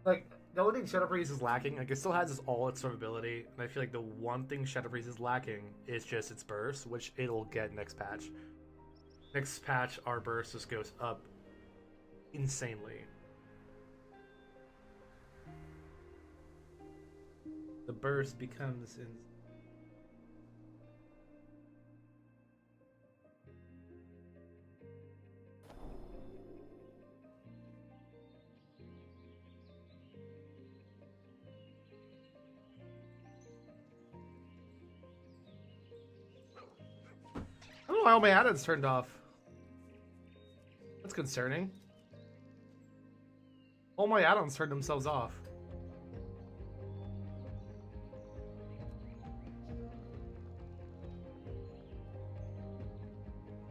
Like, the only thing Shadow Breeze is lacking, like, it still has all its survivability, and I feel like the one thing Shadow Breeze is lacking is just its burst, which it'll get next patch. Next patch, our burst just goes up insanely. The burst becomes in. I don't know why all my add-ons turned off. That's concerning. All my add-ons turned themselves off.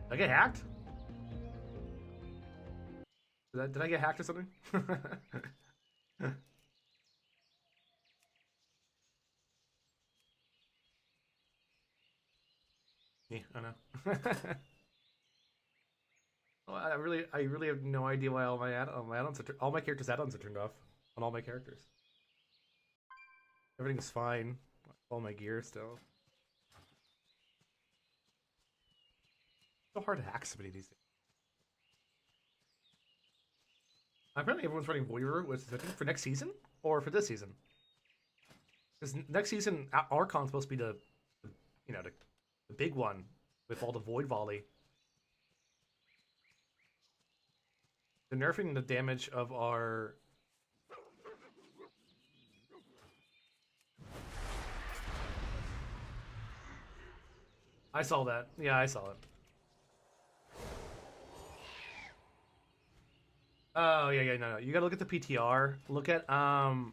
Did I get hacked? Did I get hacked or something? Yeah, I know. Well, I really have no idea why all my characters' add-ons are turned off on all my characters. Everything's fine. All my gear still. So hard to hack somebody these days. Apparently, everyone's running Voyeur, which is I think for next season or for this season. Because next season, Archon's supposed to be the big one with all the Void Volley. They're nerfing the damage of our. I saw that. Yeah, I saw it. Oh yeah, no. You gotta look at the PTR. Look at Albion.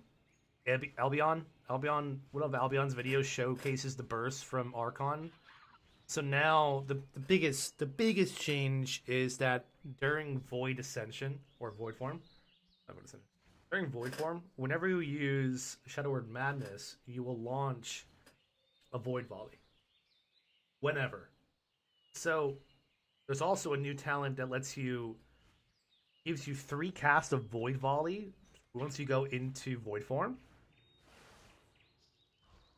One of Albion's videos showcases the burst from Archon. So now the biggest change is that during Void Ascension or Void Form, during Void Form, whenever you use Shadow Word Madness, you will launch a Void Volley. Whenever. So there's also a new talent that gives you 3 casts of Void Volley once you go into Void Form.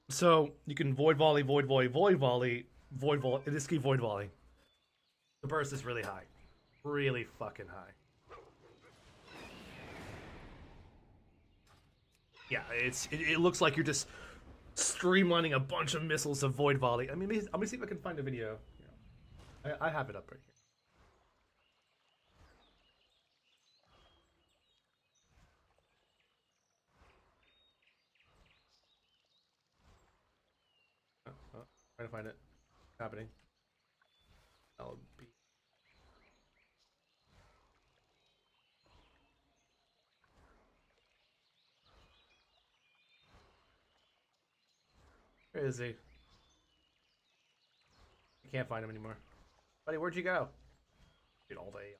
So you can Void Volley, Void Volley, Void Volley, Void Volley. This key Void Volley. The burst is really high, really fucking high. Yeah, it looks like you're just streamlining a bunch of missiles of Void Volley. I mean, I'm gonna see if I can find a video. I have it up right here. Trying to find it. Happening. LB. Where is he? I can't find him anymore. Buddy, where'd you go? Dude, all day.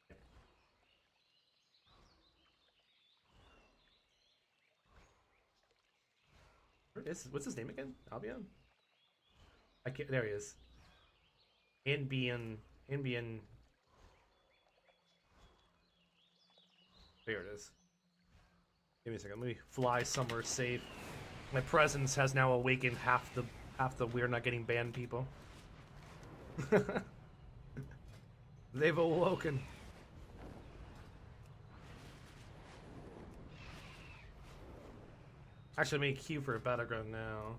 What's his name again? Albion? I can't. There he is. Inbian. There it is. Give me a second. Let me fly somewhere safe. My presence has now awakened half the we're not getting banned people. They've awoken. Actually, let me queue for a battleground now.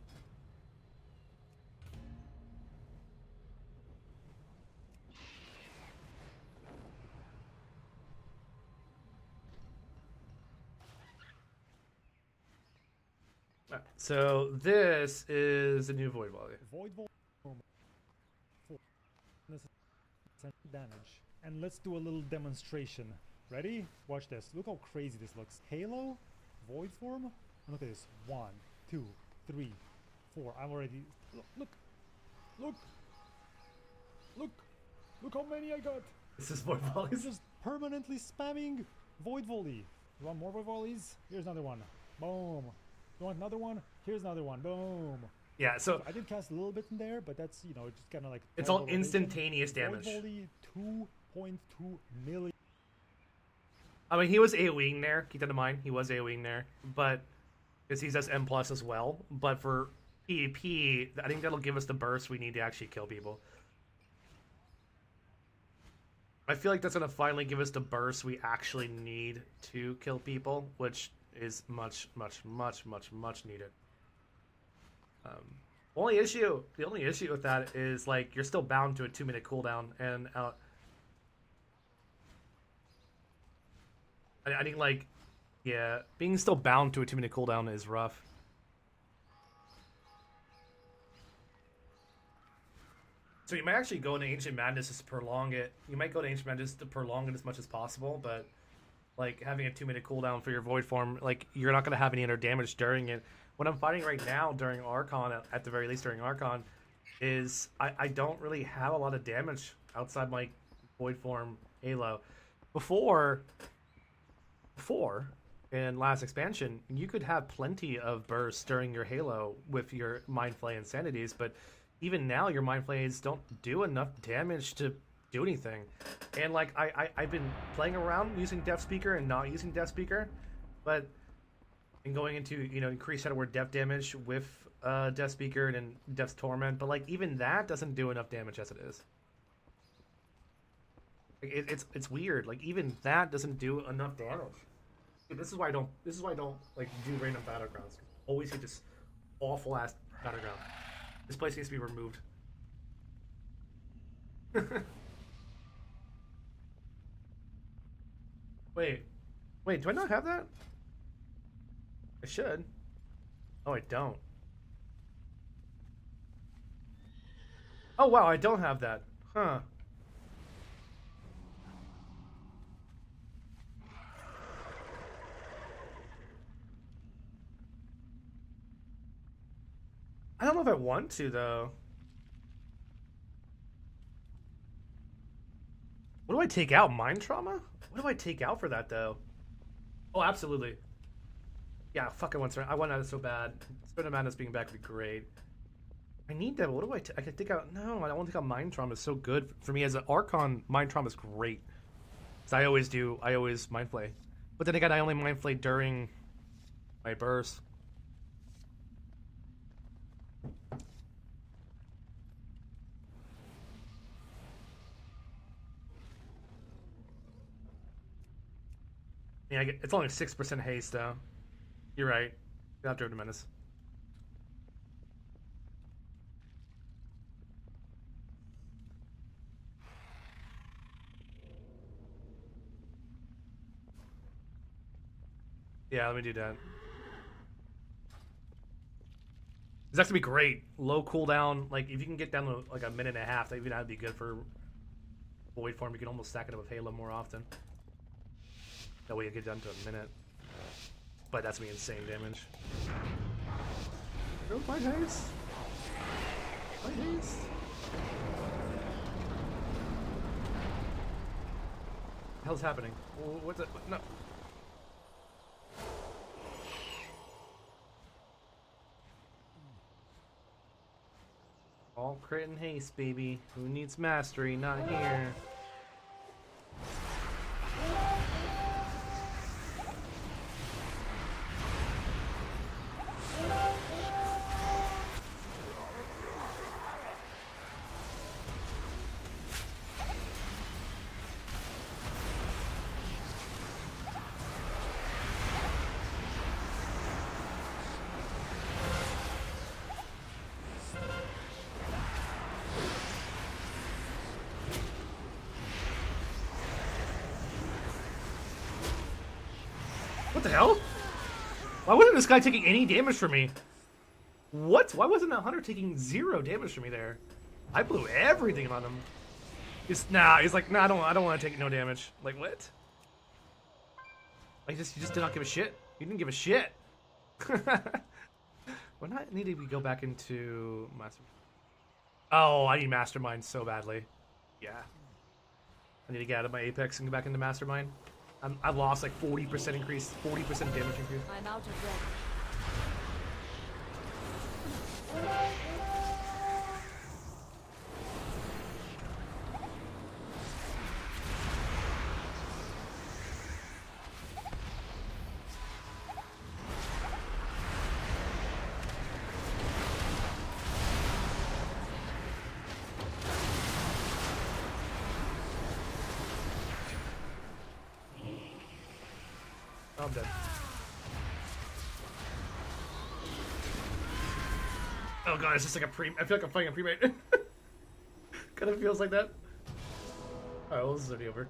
So this is a new Void Volley. Void Volley damage. And let's do a little demonstration. Ready? Watch this. Look how crazy this looks. Halo, Void Form. Look at this. 1, 2, 3, 4. I'm already. Look. Look how many I got. This is Void Volley. It's just permanently spamming Void Volley. You want more Void Volleys? Here's another one. Boom. You want another one? Here's another one. Boom. Yeah, so I did cast a little bit in there, but that's, just kind of like... It's all instantaneous damage. Void Volley, 2.2 million. I mean, he was AoEing there. Keep that in mind. He was AoEing there, but because he does M plus as well. But for PvP, I think that'll give us the burst we need to actually kill people. I feel like that's gonna finally give us the burst we actually need to kill people, which is much, much, much, much, much needed. The only issue with that is like you're still bound to a 2-minute cooldown, and I think like, yeah, being still bound to a 2-minute cooldown is rough. So you might actually go into Ancient Madness to prolong it. You might go to Ancient Madness to prolong it as much as possible, but like having a 2-minute cooldown for your Void Form, like you're not gonna have any other damage during it. What I'm fighting right now during Archon, at the very least during Archon, is I don't really have a lot of damage outside my Void Form Halo. Before in last expansion, you could have plenty of bursts during your Halo with your Mind Flay Insanities, but even now your Mind Flays don't do enough damage to do anything. And like I've been playing around using Death Speaker and not using Death Speaker, but and going into, you know, increased Shadow Word Death damage with Death Speaker and then Death's Torment, but like even that doesn't do enough damage as it is. Like, it's weird. Like even that doesn't do enough damage. Dude, this is why I don't like do random battlegrounds. Always hit this awful ass battleground. This place needs to be removed. Wait, do I not have that? I should. Oh, I don't. Oh wow, I don't have that. Huh. I don't know if I want to, though. What do I take out? Mind Trauma? What do I take out for that, though? Oh, absolutely. Yeah, fuck, I want that so bad. Spirit of Madness being back would be great. I need that, but what do I can take out? No, I don't want to take out Mind Trauma. It's so good. For me, as an Archon, Mind Trauma is great. Because I always Mind Flay. But then again, I only Mind Flay during my burst. Yeah, it's only 6% haste, though. You're right. Not Druid Menace. Yeah, let me do that. It's actually be great. Low cooldown. Like, if you can get down to like a minute and a half, that'd be good for Void Form. You can almost stack it up with Halo more often. That way you get down to a minute. But that's gonna be insane damage. Oh, my haste. My haste. What the hell's happening? What's it? No. All crit and haste, baby. Who needs mastery? Not here. What the hell? Why wasn't this guy taking any damage from me? What? Why wasn't that hunter taking 0 damage from me there? I blew everything on him. He's like, nah, I don't want to take no damage. Like, what? Like, you just did not give a shit. You didn't give a shit. When I need to go back into Mastermind. Oh, I need Mastermind so badly. Yeah. I need to get out of my Apex and go back into Mastermind. I've lost like 40% increase, 40% damage increase. I'm out of breath. Oh, I'm dead. Oh god, it's just like a pre. I feel like I'm fighting a pre-mate. Kind of feels like that. Alright, well, this is already over.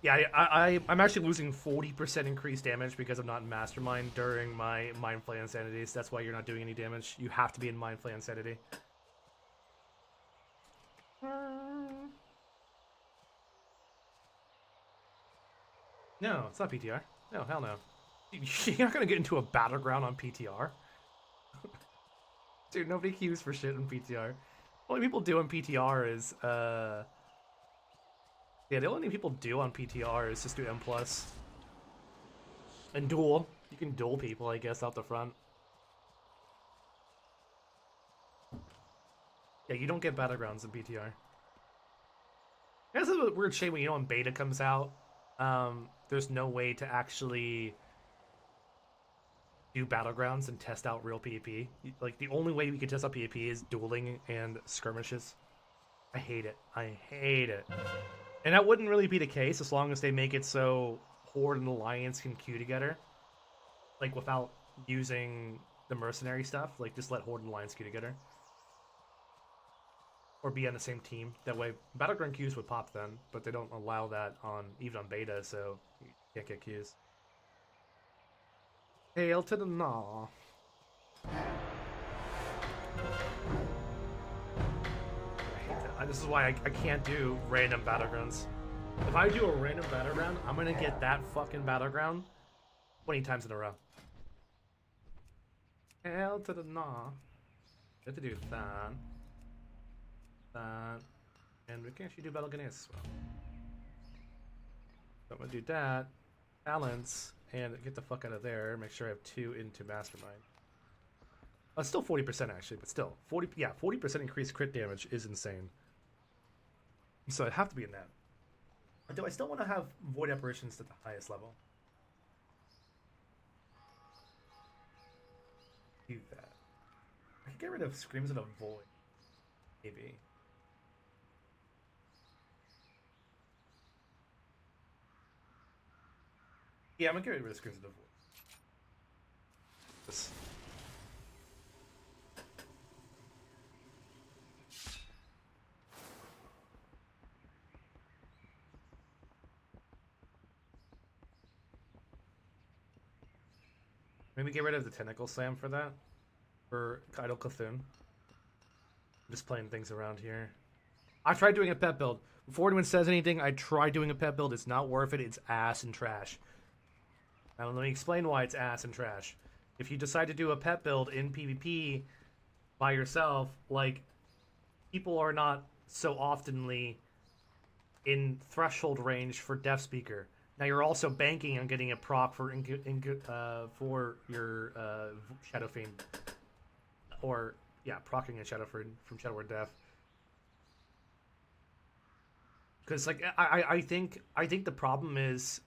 Yeah, I'm actually losing 40% increased damage because I'm not in Mastermind during my Mind Flay Insanities. That's why you're not doing any damage. You have to be in Mind Flay Insanity. No, it's not PTR. No, hell no. You're not gonna get into a battleground on PTR. Dude, nobody queues for shit in PTR. Only people do on PTR is, yeah, the only thing people do on PTR is just do M+. And duel. You can duel people, I guess, out the front. Yeah, you don't get battlegrounds in PTR. That's a weird shame when, you know, when beta comes out, there's no way to actually do battlegrounds and test out real PvP. Like, the only way we can test out PvP is dueling and skirmishes. I hate it. I hate it. And that wouldn't really be the case as long as they make it so Horde and Alliance can queue together. Like, without using the mercenary stuff. Like, just let Horde and Alliance queue together. Or be on the same team. That way, Battleground queues would pop then. But they don't allow that on even on beta, so you can't get queues. Hail to the Gnaw. This is why I can't do random battlegrounds. If I do a random battleground, I'm gonna get that fucking battleground 20 times in a row. Hail to the Gnaw. We have to do that. That. And we can actually do battle grenades as well. So I'm gonna do that. Balance. And get the fuck out of there. Make sure I have 2 into Mastermind. Still 40% actually, but still. 40% increased crit damage is insane. So I'd have to be in that. But do I still want to have Void Apparitions at the highest level? Do that. I can get rid of Screams of the Void. Maybe. Yeah, I'm gonna get rid of Screams of the Void. This. Maybe get rid of the Tentacle Slam for that. For Idle Cthulhu. I'm just playing things around here. I tried doing a pet build. Before anyone says anything, I tried doing a pet build. It's not worth it. It's ass and trash. Now let me explain why it's ass and trash. If you decide to do a pet build in PvP by yourself, like, people are not so oftenly in threshold range for Death Speaker. Now you're also banking on getting a proc for your Shadow Fiend, or yeah, procking a Shadow Fiend from Shadow Word Death. Because like I think the problem is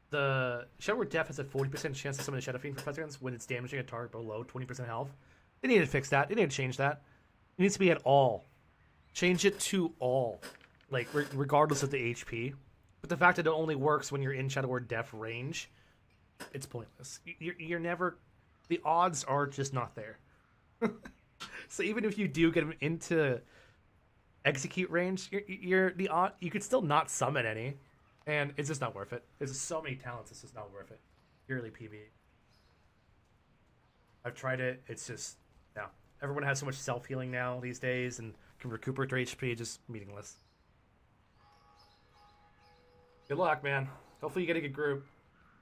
the Shadow Word Death has a 40% chance to summon a Shadow Fiend for 5 seconds when it's damaging a target below 20% health. They need to fix that. They need to change that. It needs to be at all. Change it to all, like regardless of the HP. But the fact that it only works when you're in Shadow Word Death range, it's pointless. You're never... The odds are just not there. So even if you do get them into execute range, you could still not summon any. And it's just not worth it. There's just so many talents, it's just not worth it. Purely PvE. I've tried it, it's just... No. Everyone has so much self-healing now these days and can recuperate their HP, just meaningless. Good luck, man. Hopefully you get a good group.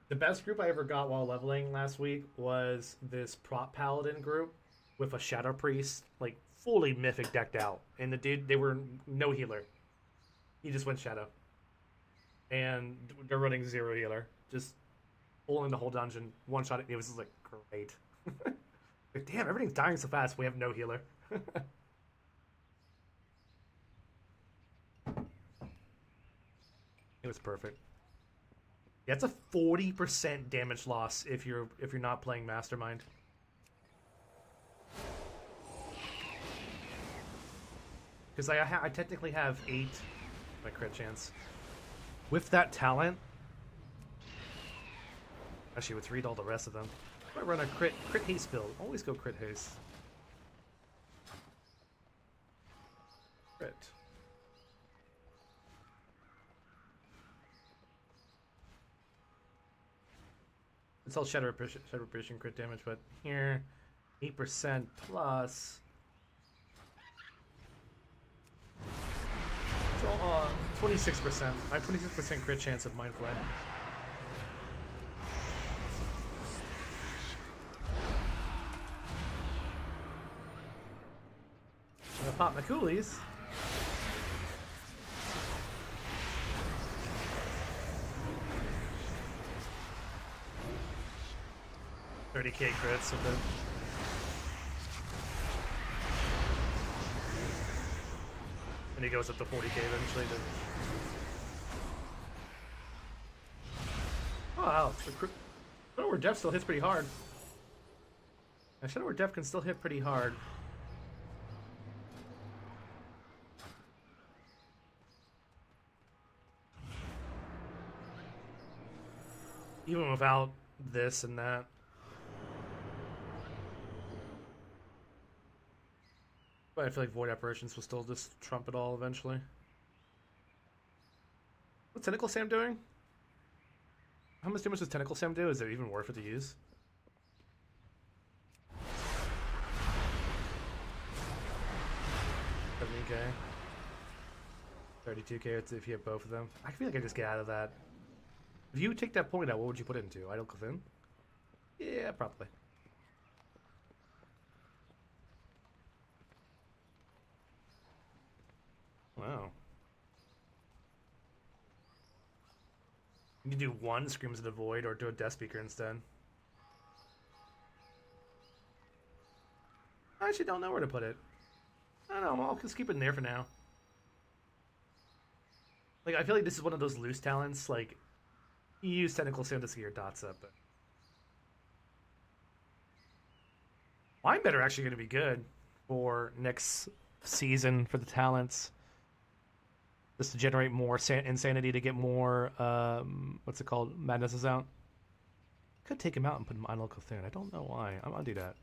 The best group I ever got while leveling last week was this Prop Paladin group with a Shadow Priest, like fully Mythic decked out. And the dude, they were no healer. He just went Shadow. And they're running 0 healer. Just pulling the whole dungeon, one shot. It was just like, great. Like, damn, everything's dying so fast. We have no healer. It was perfect. Yeah, it's a 40% damage loss if you're not playing Mastermind. Because I technically have 8 my crit chance. With that talent, Actually, let's read all the rest of them. I run a crit haste build. Always go crit haste. Crit. It's all shadow repetition crit damage, but here, 8% plus. So, 26%. I have 26% crit chance of Mind Flame. I'm gonna pop my coolies. $30k crits with it. And he goes up to 40k eventually. Oh wow, Shadow Word Def still hits pretty hard. Yeah, Shadow Word Def can still hit pretty hard. Even without this and that. But I feel like Void Apparitions will still just trump it all eventually. What's Tentacle Sam doing? How much damage does Tentacle Sam do? Is it even worth it to use? $70k. 32k if you have both of them. I feel like I just get out of that. If you take that point out, what would you put it into? Idle Cthulhu? Yeah, probably. Wow. You can do one Screams of the Void or do a Death Speaker instead. I actually don't know where to put it. I don't know, I'll just keep it in there for now. Like, I feel like this is one of those loose talents, like, you use Tentacle Sam to get your dots up, but... Mind Bender are actually going to be good for next season for the talents. Just to generate more insanity to get more, what's it called, madnesses out. Could take him out and put him on Cthulhu. I don't know why. I'm gonna do that.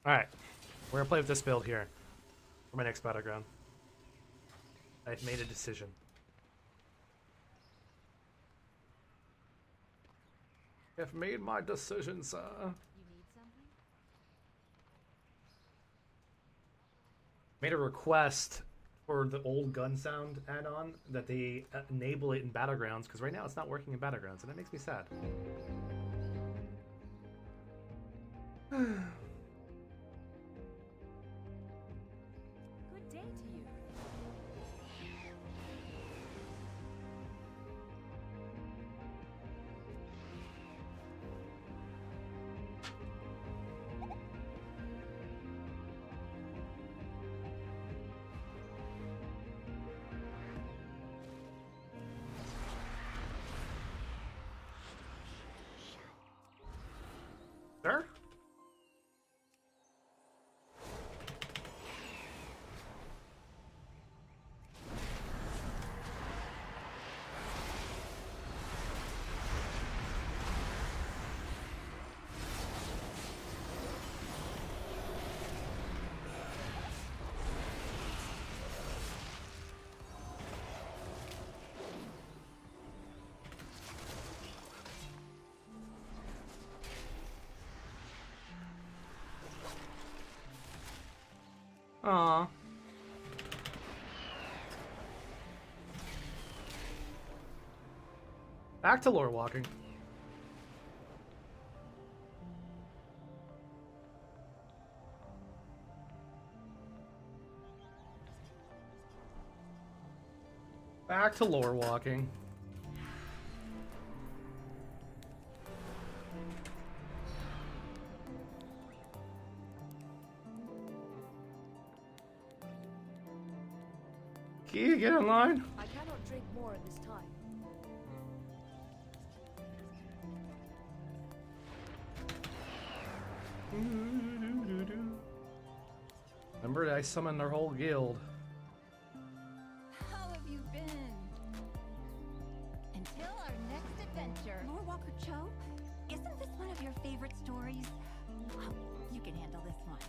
Alright. We're gonna play with this build here for my next battleground. I've made a decision. I've made my decision, sir. You need something? Made a request for the old gun sound add-on that they enable it in Battlegrounds, because right now it's not working in Battlegrounds, and that makes me sad. Good day to you. Sir? Aww. Back to lore walking. Back to lore walking. Key, get in line. I cannot drink more at this time. Remember, I summoned our whole guild. How have you been? Until our next adventure. Lord Walker Cho? isn't this one of your favorite stories? Well, you can handle this one.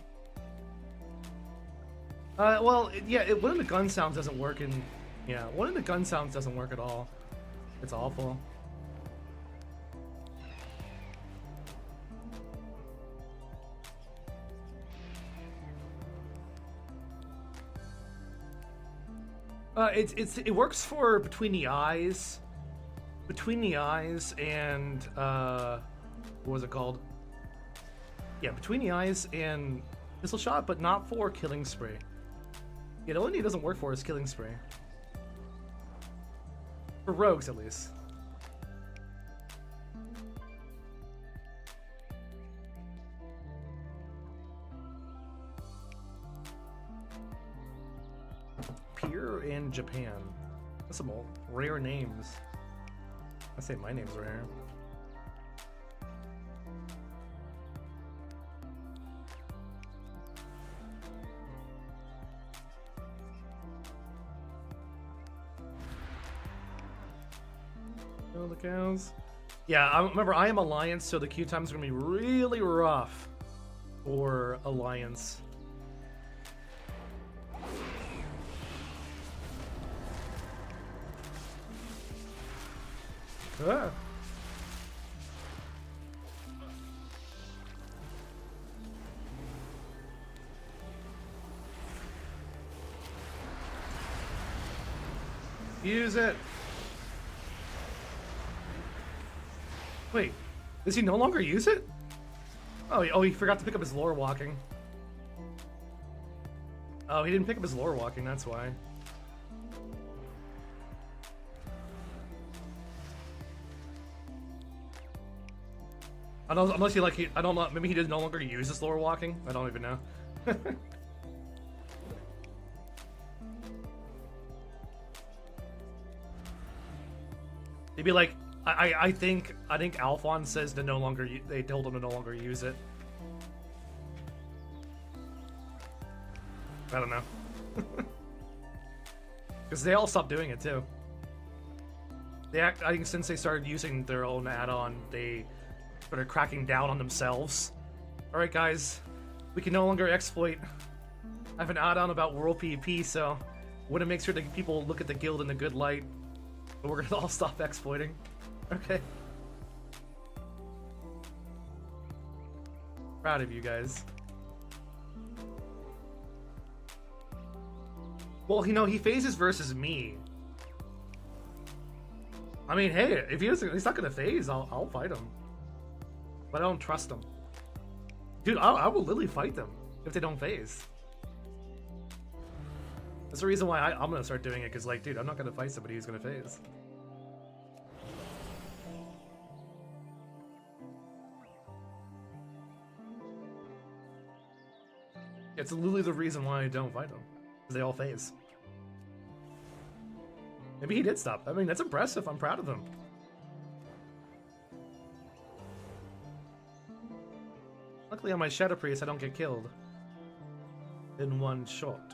Well, yeah, one of the gun sounds doesn't work in... Yeah, one of the gun sounds doesn't work at all. It's awful. It works for between the eyes and what was it called? Yeah, between the eyes and pistol shot, but not for killing spree. Yeah, the only thing it doesn't work for is killing spree. For rogues, at least. Pier in Japan. That's some rare names. I say my name's rare. Oh, the cows. Yeah, remember, I am Alliance, so the queue time's gonna be really rough for Alliance. Ah. Use it. Wait, does he no longer use it? Oh, he forgot to pick up his lore walking. Oh, he didn't pick up his lore walking, that's why. Unless he I don't know, maybe he did no longer use his lore walking? I don't even know. He'd be like, I think Alphonse says to no longer, they told him to no longer use it. I don't know. Because they all stopped doing it too. I think since they started using their own add-on, they started cracking down on themselves. Alright guys, we can no longer exploit. I have an add-on about World PvP, so I want to make sure that people look at the guild in a good light. But we're gonna all stop exploiting. Okay. Proud of you guys. Well, you know, he phases versus me. I mean, hey, if he's not gonna phase, I'll fight him. But I don't trust him. Dude, I will literally fight them if they don't phase. That's the reason why I'm gonna start doing it, because, like, dude, I'm not gonna fight somebody who's gonna phase. It's literally the reason why I don't fight them, because they all phase. Maybe he did stop. I mean, that's impressive. I'm proud of him. Luckily on my Shadow Priest, I don't get killed in one shot.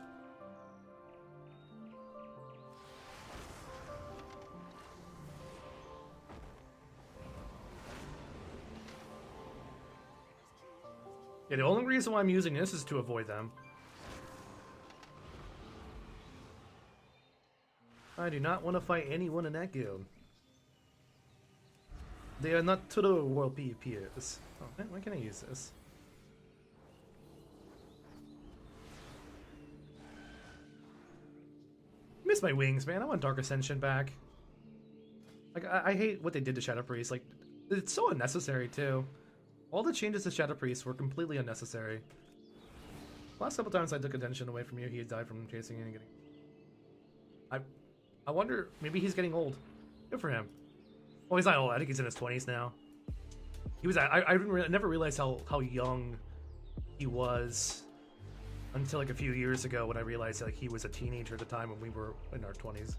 Yeah, the only reason why I'm using this is to avoid them. I do not want to fight anyone in that guild. They are not to the world PvPers. Oh, man, why can't I use this? Miss my wings, man. I want Dark Ascension back. Like, I hate what they did to Shadow Priest. Like, it's so unnecessary, too. All the changes to Shadow Priest were completely unnecessary. Last couple times I took attention away from you, he had died from chasing and getting... I wonder, maybe he's getting old. Good for him. Oh, he's not old. I think he's in his 20s now. He was. I never realized how young he was until like a few years ago when I realized like he was a teenager at the time when we were in our 20s.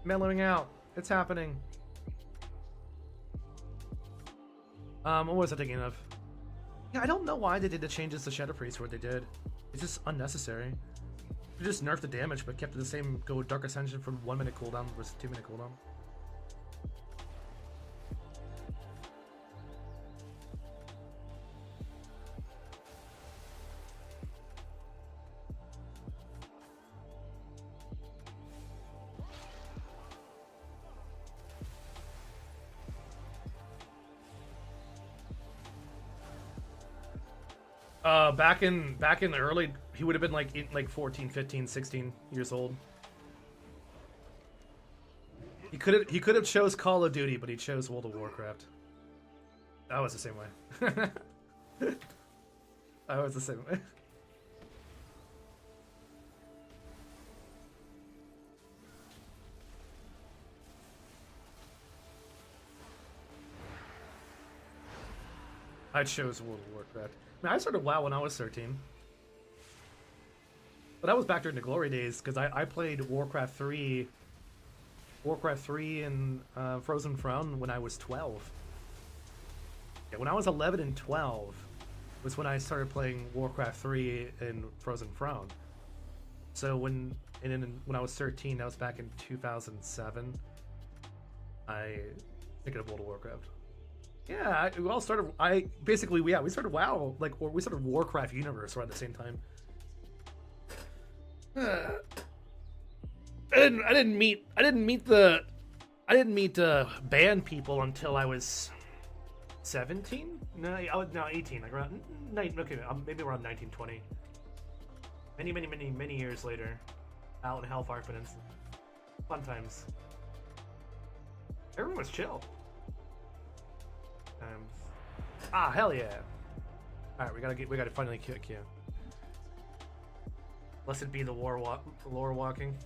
Mellowing out. It's happening. What was I thinking of? Yeah, I don't know why they did the changes to Shadow Priest what they did. It's just unnecessary. You just nerfed the damage, but kept it the same. Go with Dark Ascension for 1 minute cooldown versus 2 minute cooldown. Back in the early, he would have been like 14, 15, 16 years old. He could have chose Call of Duty, but he chose World of Warcraft. I was the same way. I was the same way. I chose World of Warcraft. I mean, I started WoW when I was 13. But that was back during the glory days, because I played Warcraft 3 and Frozen Throne when I was 12. Yeah, when I was 11 and 12 was when I started playing Warcraft 3 and Frozen Throne. So when I was 13, that was back in 2007, I picked up World of Warcraft. Yeah, we all started. We started WoW, or we started Warcraft universe right at the same time. I didn't meet band people until I was 17. No, I was 18. Like around maybe around 1920. Many years later, out in Hellfire Peninsula. Fun times. Everyone was chill. Hell yeah! All right, we gotta finally kick you. Blessed be the lore walking.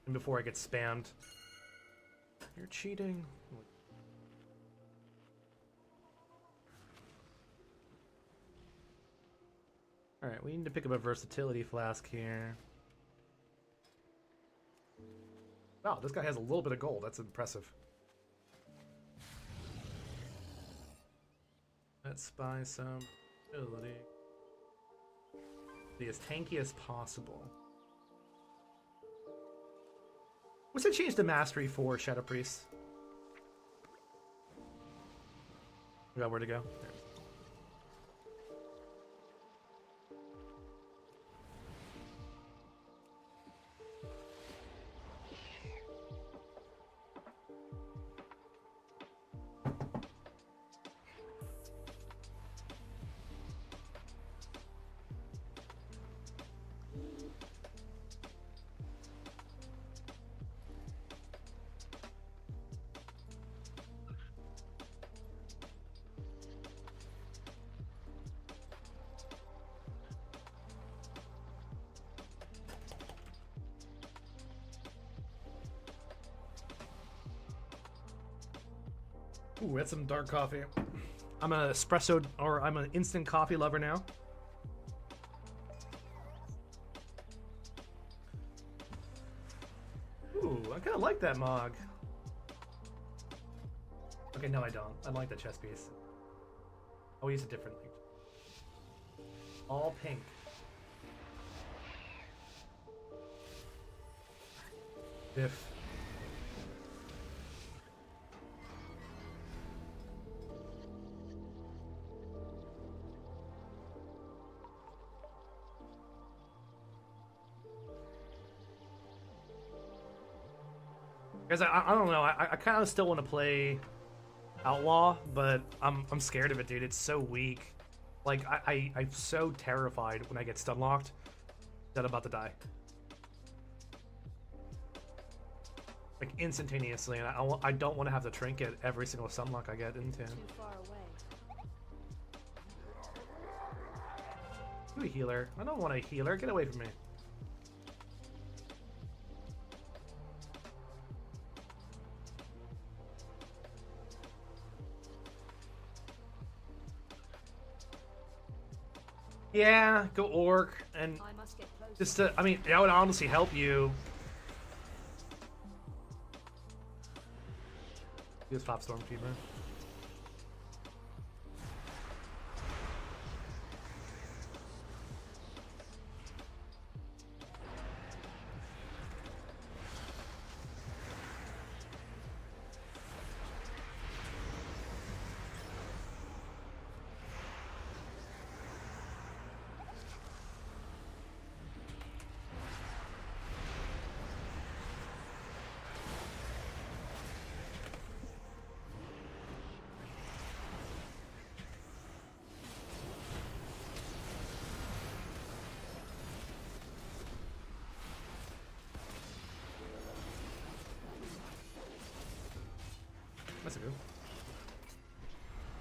And before I get spammed, you're cheating. Alright, we need to pick up a versatility flask here. Wow, this guy has a little bit of gold. That's impressive. Let's buy some ability. Be as tanky as possible. What's it change to mastery for Shadow Priest? We got where to go? There. Ooh, that's some dark coffee. I'm an espresso, or I'm an instant coffee lover now. Ooh, I kind of like that mog. Okay, no, I don't. I don't like the chest piece. I'll use it differently. All pink. Biff. Guys, I don't know. I kind of still want to play Outlaw, but I'm scared of it, dude. It's so weak. Like I'm so terrified when I get stun locked that I'm about to die. Like instantaneously, and I don't want to have to trinket every single stun lock I get into. Too far away. You a healer? I don't want a healer. Get away from me. Yeah, go orc and I must get closer. just to, I mean, that would honestly help you Just pop Stormkeeper. That's a good.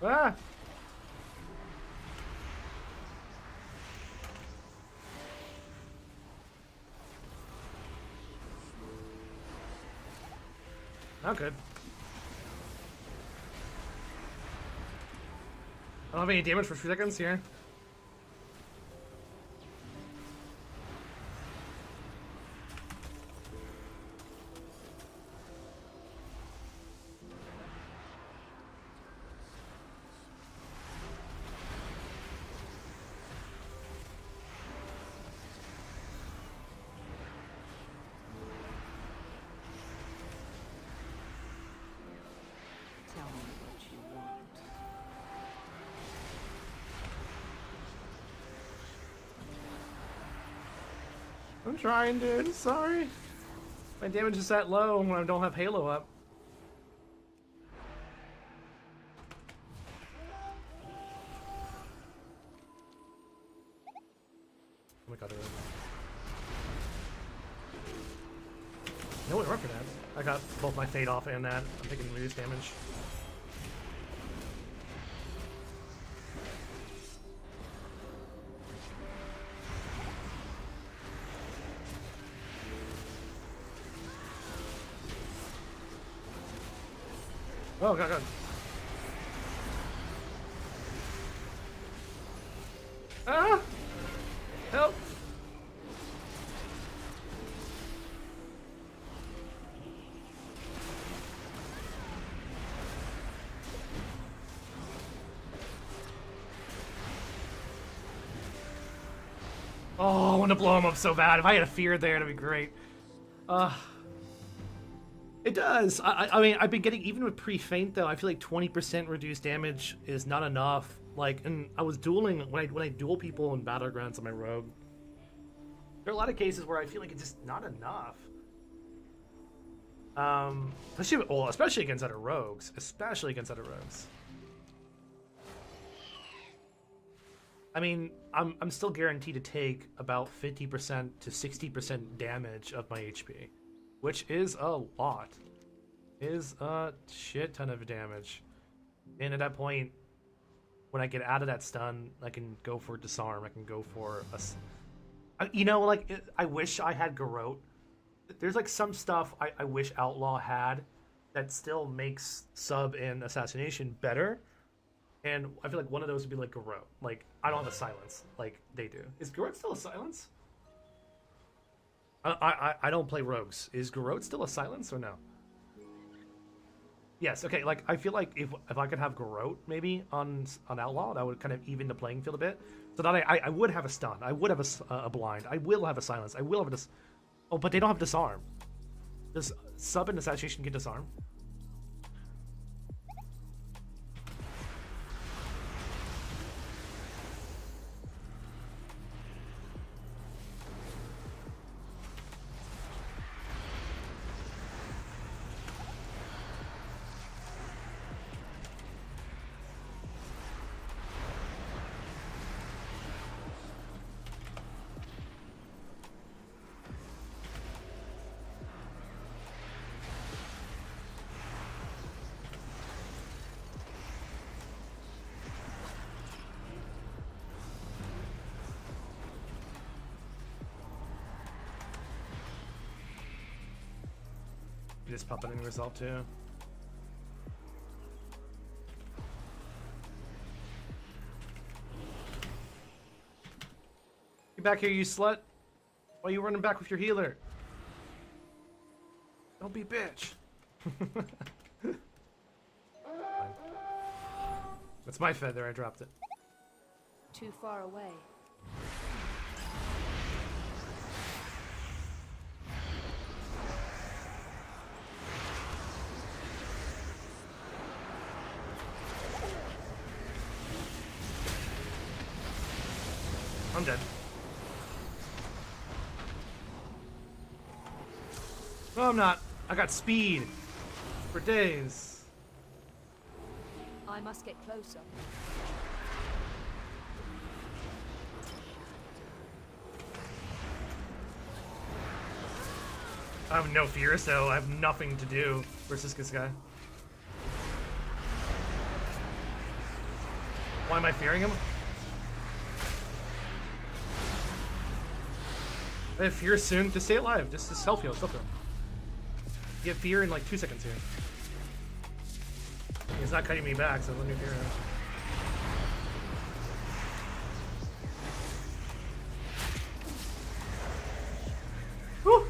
Ah! Not good. I don't have any damage for 3 seconds here. Tell me what you want. I'm trying, dude. Sorry. My damage is that low when I don't have Halo up. Oh my god, no, it worked for that. I got both my fade off and that. I'm taking reduced damage. Oh god, god. Ah! Help! Oh, I want to blow him up so bad. If I had a fear there, that'd be great. It does. I mean, I've been getting, even with pre-faint though, I feel like 20% reduced damage is not enough. Like, and I was dueling, when I duel people in Battlegrounds on my rogue, there are a lot of cases where I feel like it's just not enough. Especially against other rogues. Especially against other rogues. I mean, I'm still guaranteed to take about 50% to 60% damage of my HP, which is a lot. Is a shit ton of damage. And at that point, when I get out of that stun, I can go for disarm. I can go for you know, like, I wish I had Garrote. There's like some stuff I wish Outlaw had that still makes sub and assassination better. And I feel like one of those would be like Garrote. Like, I don't have a silence like they do. Is Garrote still a silence? I don't play rogues. Is Garrote still a silence or no? Yes, okay, like, I feel like if I could have Garrote maybe on Outlaw, that would kind of even the playing field a bit. So that I would have a stun. I would have a blind. I will have a silence. I will have a oh, but they don't have disarm. Does sub and assassination get disarm? You just pop it in resolve too. Get back here, you slut! Why are you running back with your healer? Don't be bitch. That's my feather, I dropped it. Too far away. I'm dead. No, I'm not. I got speed for days. I must get closer. I have no fear, so I have nothing to do versus this guy. Why am I fearing him? I have fear soon. Just stay alive. Just self-heal. Self-heal. Get fear in like 2 seconds here. He's not cutting me back, so let me fear him. Whew.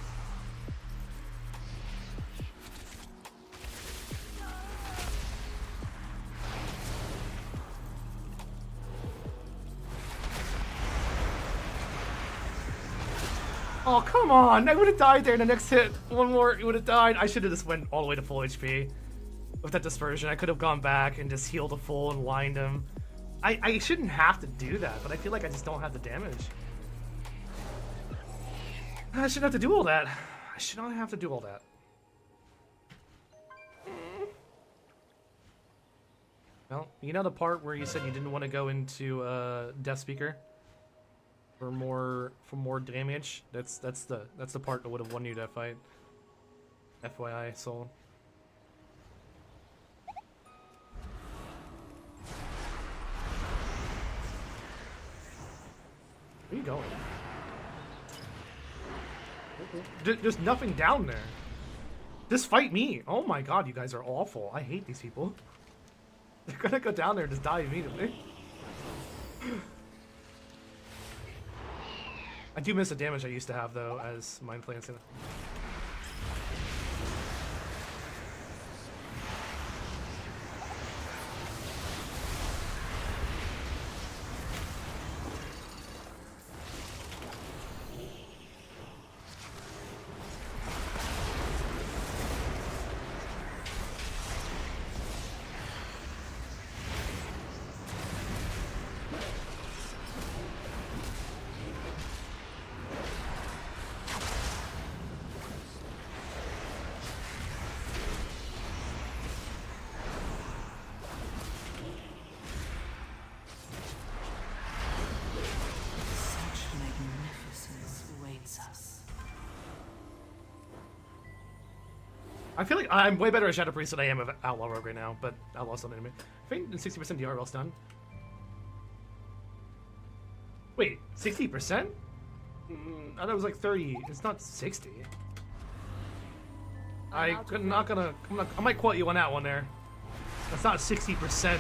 Oh, come on! I would have died there in the next hit. One more, it would have died. I should have just went all the way to full HP. With that dispersion, I could have gone back and just healed a full and lined him. I shouldn't have to do that, but I feel like I just don't have the damage. I shouldn't have to do all that. I should not have to do all that. Well, you know the part where you said you didn't want to go into Death Speaker for more damage? That's the part that would have won you that fight. FYI, Soul. Where are you going? There's nothing down there. Just fight me. Oh my god, you guys are awful. I hate these people. They're gonna go down there and just die immediately. I do miss the damage I used to have though as Mind Flayer. I feel like I'm way better at Shadow Priest than I am of Outlaw Rogue right now, but Outlaw's still an enemy. I think 60% DR well stun. Wait, 60%? I thought it was like 30. It's not 60. I might quote you on that one there. That's not 60%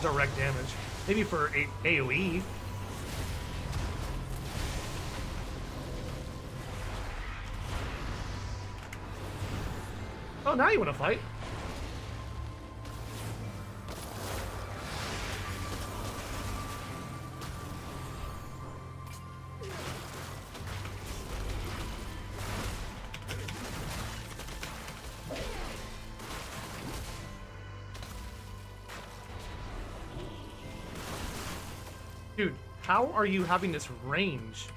direct damage. Maybe for AoE. Oh, now you want to fight? Dude, how are you having this range?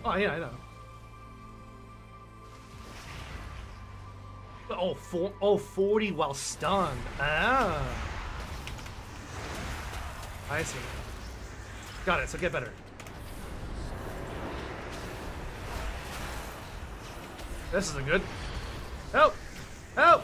Oh, yeah, I know. Oh, 40 while stunned. Ah. I see. Got it, so get better. This isn't good. Help! Help!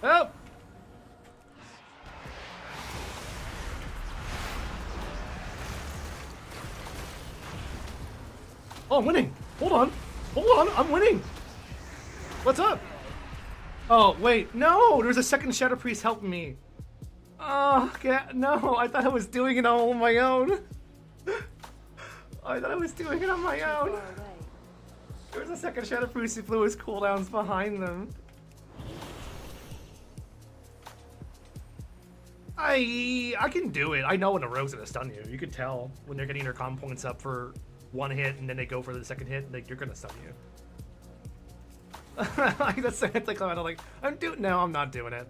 Help! Oh, I'm winning! Hold on! Hold on, I'm winning. What's up? Oh, wait, no, there's a second Shadow Priest helping me. Oh, no, I thought I was doing it all on my own. I thought I was doing it on my own. Far away. There was a second Shadow Priest who blew his cooldowns behind them. I can do it. I know when a rogue's gonna stun you. You can tell when they're getting their comm points up for one hit and then they go for the second hit, like you're gonna stun you. Like that's the hit they come out. I'm like, no, I'm not doing it.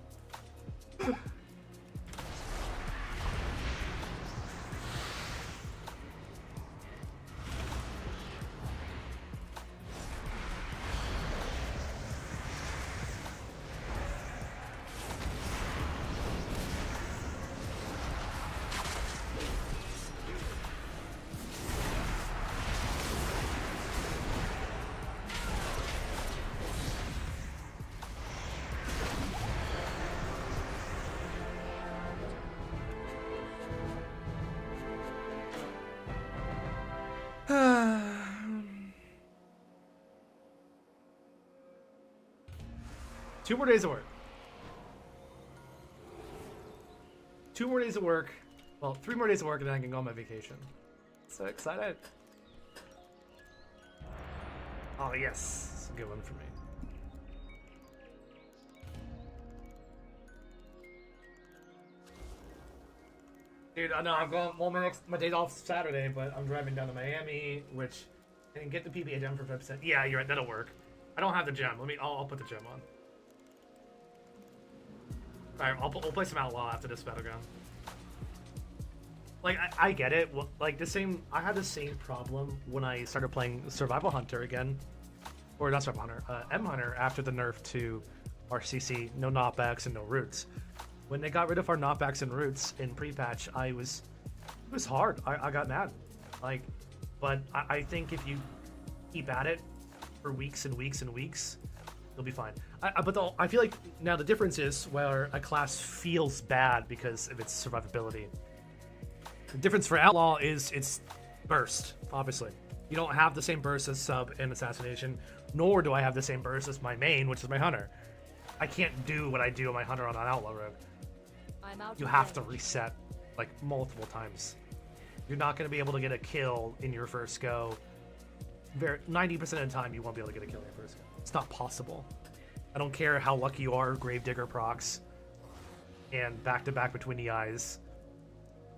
Two more days of work. 2 more days of work. Well, 3 more days of work and then I can go on my vacation. So excited. Oh yes, it's a good one for me. Dude, I know I'm going. Well, my day's off Saturday, but I'm driving down to Miami, which I can get the PBA gem for 5%. Yeah, you're right. That'll work. I don't have the gem. I'll put the gem on. All right, we'll play some Outlaw after this battleground. Like I get it. Like I had the same problem when I started playing Survival Hunter again, or not Survival Hunter, M Hunter after the nerf to RCC, no knockbacks and no roots. When they got rid of our knockbacks and roots in pre-patch, it was hard. I got mad. Like, but I think if you keep at it for weeks and weeks and weeks, you'll be fine. But I feel like now the difference is where a class feels bad because of its survivability. The difference for Outlaw is its burst, obviously. You don't have the same burst as Sub and Assassination, nor do I have the same burst as my main, which is my Hunter. I can't do what I do on my Hunter on an Outlaw rogue. You have to reset like multiple times. You're not going to be able to get a kill in your first go. 90% of the time you won't be able to get a kill in your first go. It's not possible. I don't care how lucky you are, Gravedigger procs and back-to-back between the eyes.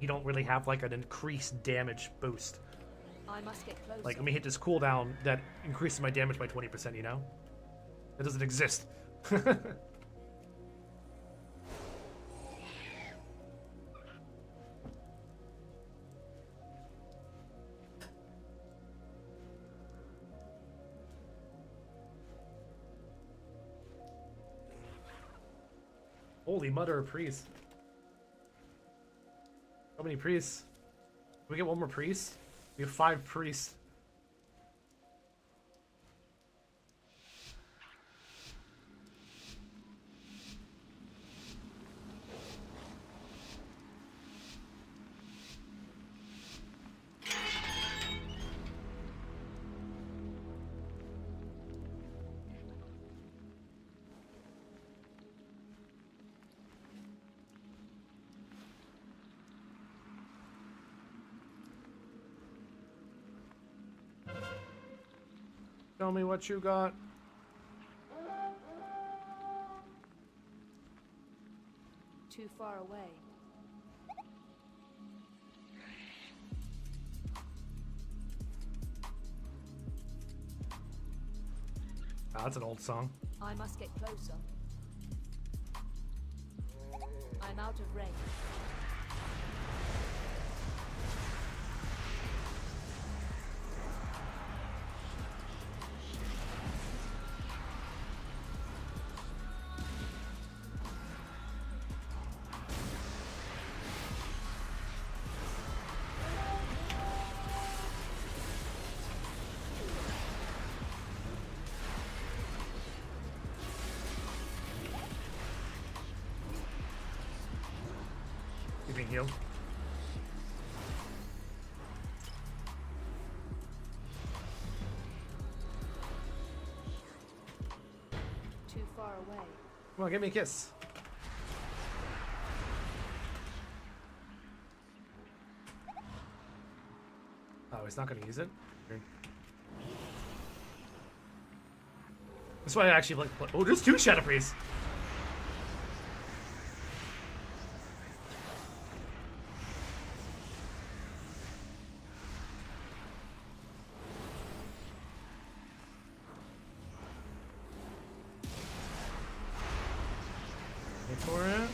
You don't really have like an increased damage boost. I must get closer. Like, let me hit this cooldown that increases my damage by 20%, you know? It doesn't exist. Holy mother of priests. How many priests? Can we get one more priest? We have 5 priests. Tell me what you got. Too far away. Ah, that's an old song. I must get closer. I'm out of range. You being healed? Come on, give me a kiss. Oh, he's not gonna use it? Weird. That's why I actually like play. Oh, there's 2 Shadow Priests! Wait for it.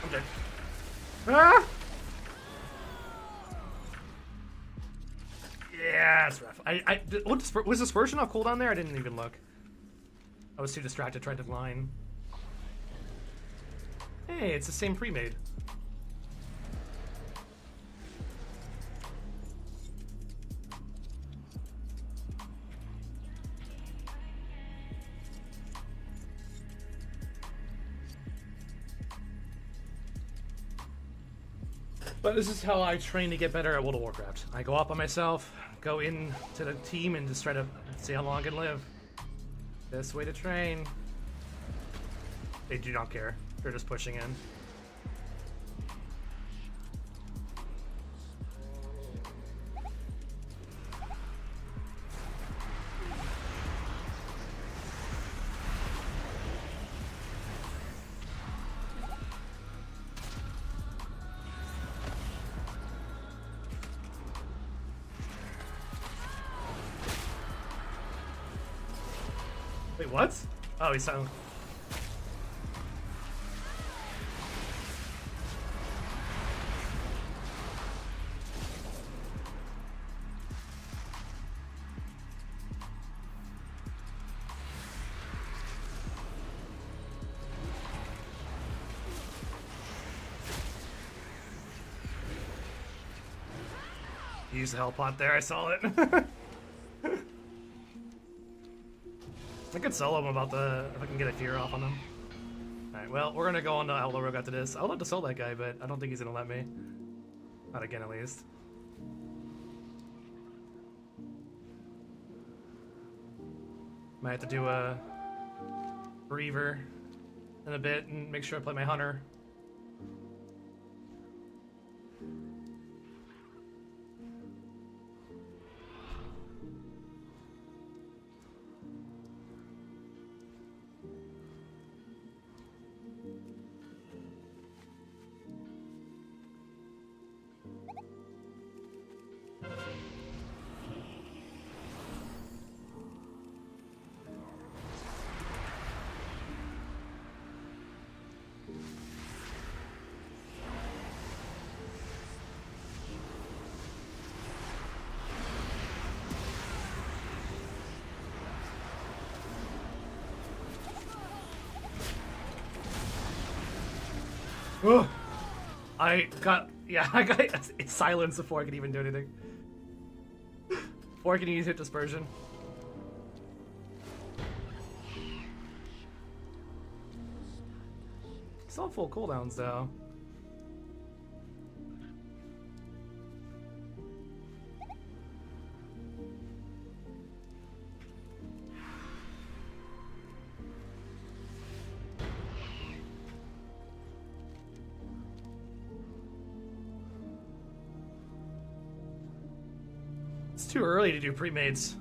I'm dead. Ah! Yeah, that's rough. Was dispersion off cooldown there? I didn't even look. I was too distracted trying to line. Hey, it's the same pre-made. But this is how I train to get better at World of Warcraft. I go up by myself, go into the team, and just try to see how long I can live. Best way to train. They do not care. They're just pushing in. Wait, what? Oh, he's silent. Use the hell pot there, I saw it. I could solo him about if I can get a fear off on him. Alright, well, we're gonna go on to Outlaw Rogue after this. I would love to sell that guy, but I don't think he's gonna let me. Not again, at least. Might have to do a Reaver in a bit and make sure I play my Hunter. Oh, I got silence before I could even do anything. Before I can use hit dispersion. Still have full cooldowns though. It's too early to do pre-mades.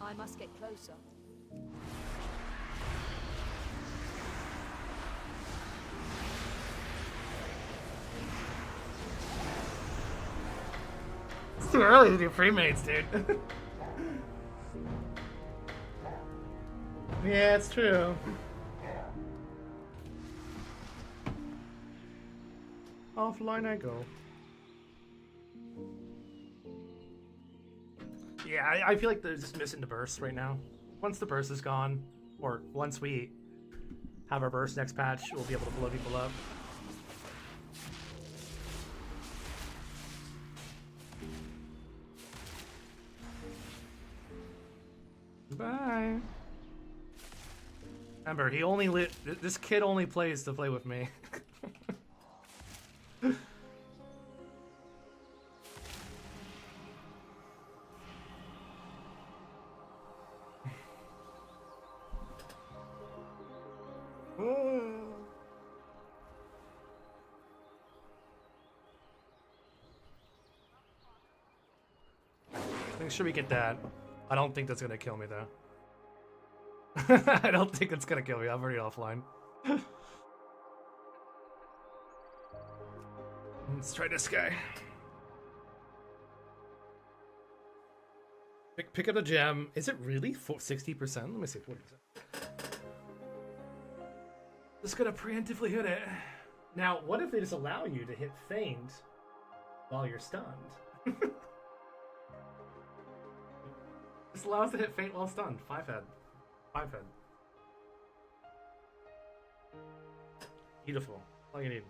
I must get closer. It's too early to do pre-mades, dude. Yeah, it's true. Offline I go. Yeah, Yeah, I feel like they're just missing the burst right now. Once the burst is gone, or once we have our burst next patch, we'll be able to blow people up. Bye. Remember, he only this kid only plays to play with me. Make sure we get that. I don't think that's gonna kill me though. I don't think it's gonna kill me. I'm already offline. Let's try this guy. Pick up the gem. Is it really 60%? Let me see. 40%. Just gonna preemptively hit it. Now, what if they just allow you to hit feint while you're stunned? This allows to hit feint while stunned. 5 head. Beautiful. All you need.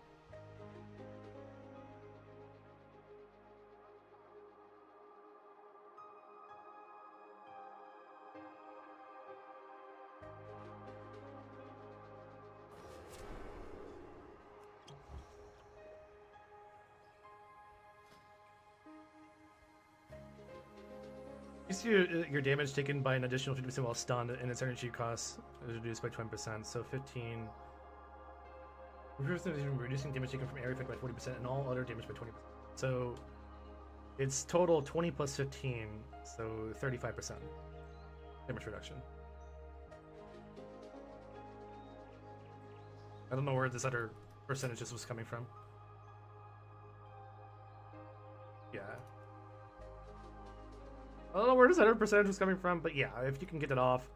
You see your damage taken by an additional 50% while stunned, and its energy cost is reduced by 20%. So 15. Reducing damage taken from area effect by 40%, and all other damage by 20%. So it's total 20 plus 15, so 35% damage reduction. I don't know where this other percentages was coming from. Yeah. I don't know where this other percentage was coming from, but yeah, if you can get it off.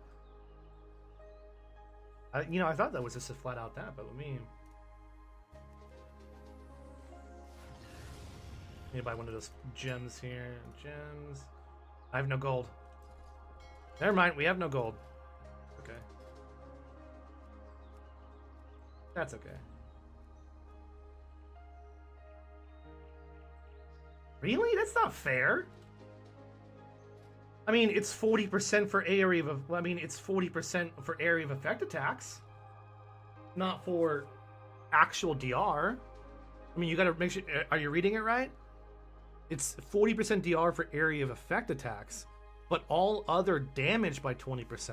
I thought that was just a flat out that, but let me need to buy one of those gems here. Gems. I have no gold. Never mind, we have no gold. Okay. That's okay. Really? That's not fair. I mean, it's 40% for area of. Well, I mean, it's 40% for area of effect attacks, not for actual DR. I mean, you gotta make sure. Are you reading it right? It's 40% DR for area of effect attacks, but all other damage by 20%.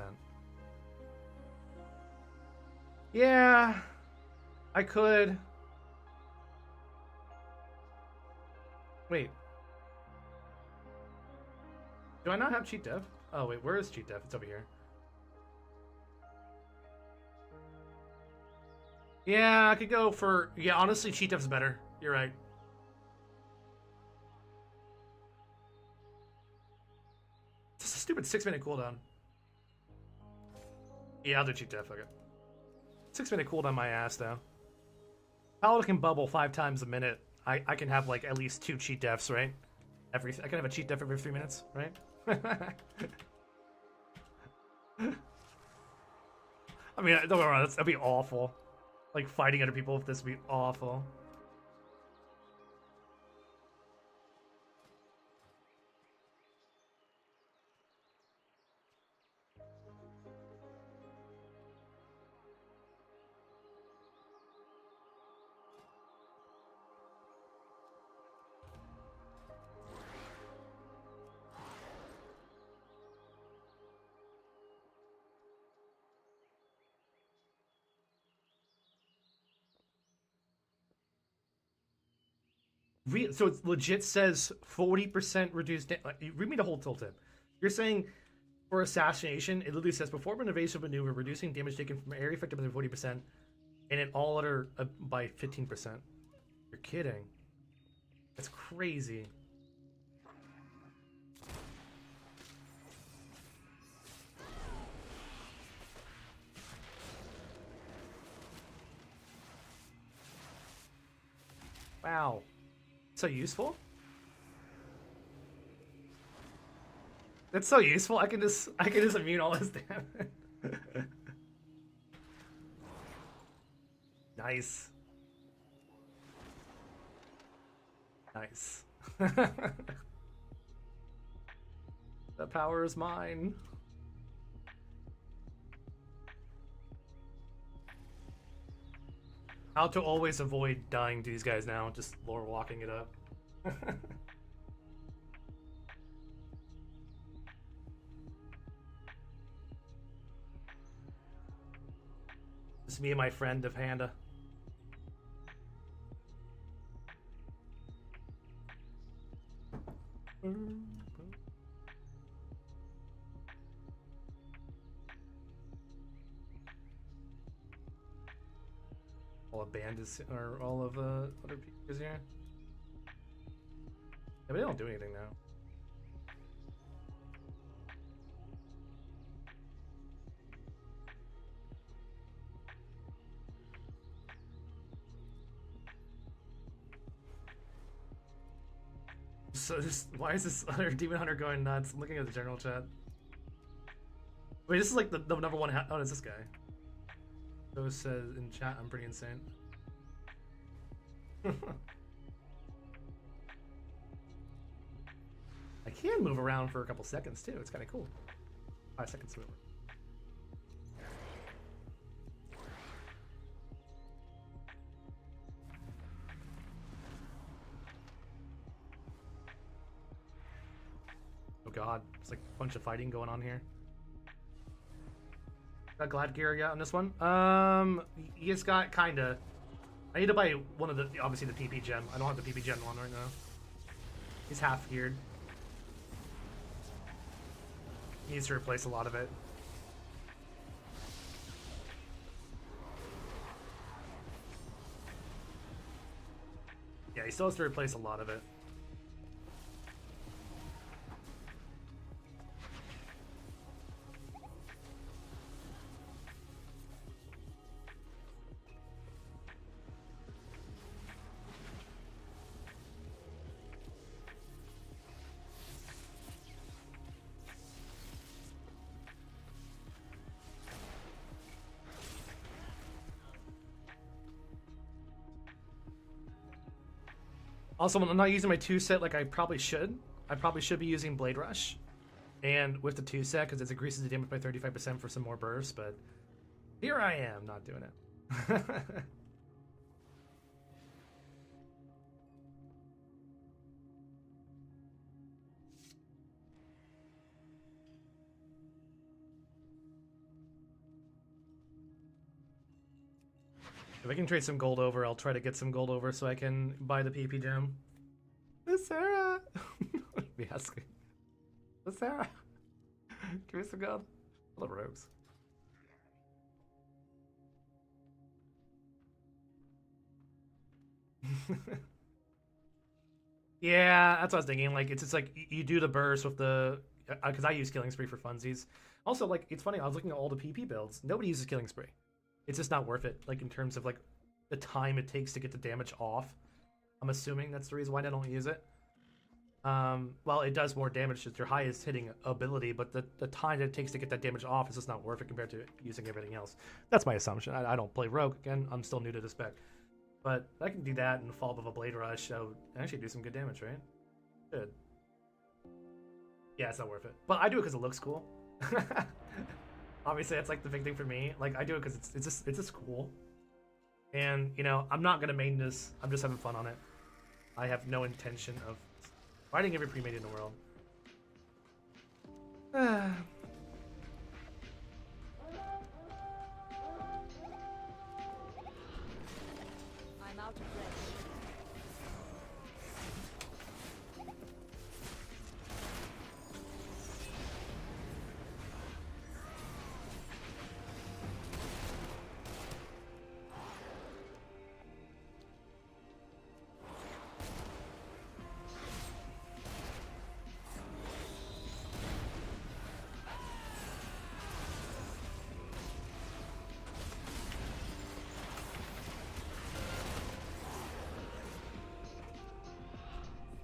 Yeah, I could. Wait. Do I not have cheat dev? Oh wait, where is cheat dev? It's over here. Yeah, I could go for... Yeah, honestly, cheat dev's better. You're right. It's a stupid 6-minute cooldown. Yeah, I'll do cheat dev, fuck it. 6-minute cooldown my ass, though. Paladin can bubble 5 times a minute. I can have, like, at least 2 cheat devs, right? I can have a cheat dev every 3 minutes, right? I mean, don't get me wrong, that'd be awful. Like, fighting other people with this would be awful. So it legit says 40% reduced. Read me the whole tooltip. You're saying for assassination, it literally says perform an evasive maneuver, reducing damage taken from area effective by 40%, and in all other by 15%. You're kidding. That's crazy. Wow. So useful? It's so useful. I can just immune all his damage. Nice. Nice. The power is mine. How to always avoid dying to these guys now, just lore walking it up. Just me and my friend of Handa. All of band is, or all of other people is here. Yeah, but they don't do anything now. So why is this other demon hunter going nuts? I'm looking at the general chat. Wait, this is like the number one. Oh, it's this guy. So says in chat, I'm pretty insane. I can move around for a couple seconds too. It's kind of cool. 5 seconds move. Oh god, it's like a bunch of fighting going on here. Got glad gear yet on this one? He just got kinda. I need to buy one of the, obviously the PP gem. I don't have the PP gem one right now. He's half geared. He needs to replace a lot of it. Yeah, he still has to replace a lot of it. Also, I'm not using my 2 set like I probably should. I probably should be using Blade Rush. And with the 2 set, because it increases the damage by 35% for some more bursts, but here I am not doing it. If I can trade some gold over, I'll try to get some gold over so I can buy the PP gem. Miss Sarah! Be asking. Miss Sarah! Give me some gold. I love rogues. Yeah, that's what I was thinking. Like, it's just like, you do the burst with the... Because I use Killing Spree for funsies. Also, like, it's funny, I was looking at all the PP builds. Nobody uses Killing Spree. It's just not worth it, like, in terms of, like, the time it takes to get the damage off. I'm assuming that's the reason why I don't use it. Well, it does more damage to your highest hitting ability, but the time that it takes to get that damage off is just not worth it compared to using everything else. That's my assumption. I don't play Rogue. Again, I'm still new to this spec. But I can do that and fall of a Blade Rush. So actually do some good damage, right? Good. Yeah, it's not worth it. But I do it because it looks cool. Obviously, that's like the big thing for me. Like, I do it because it's just cool. And, you know, I'm not going to main this. I'm just having fun on it. I have no intention of fighting every pre-made in the world. I'm out of breath.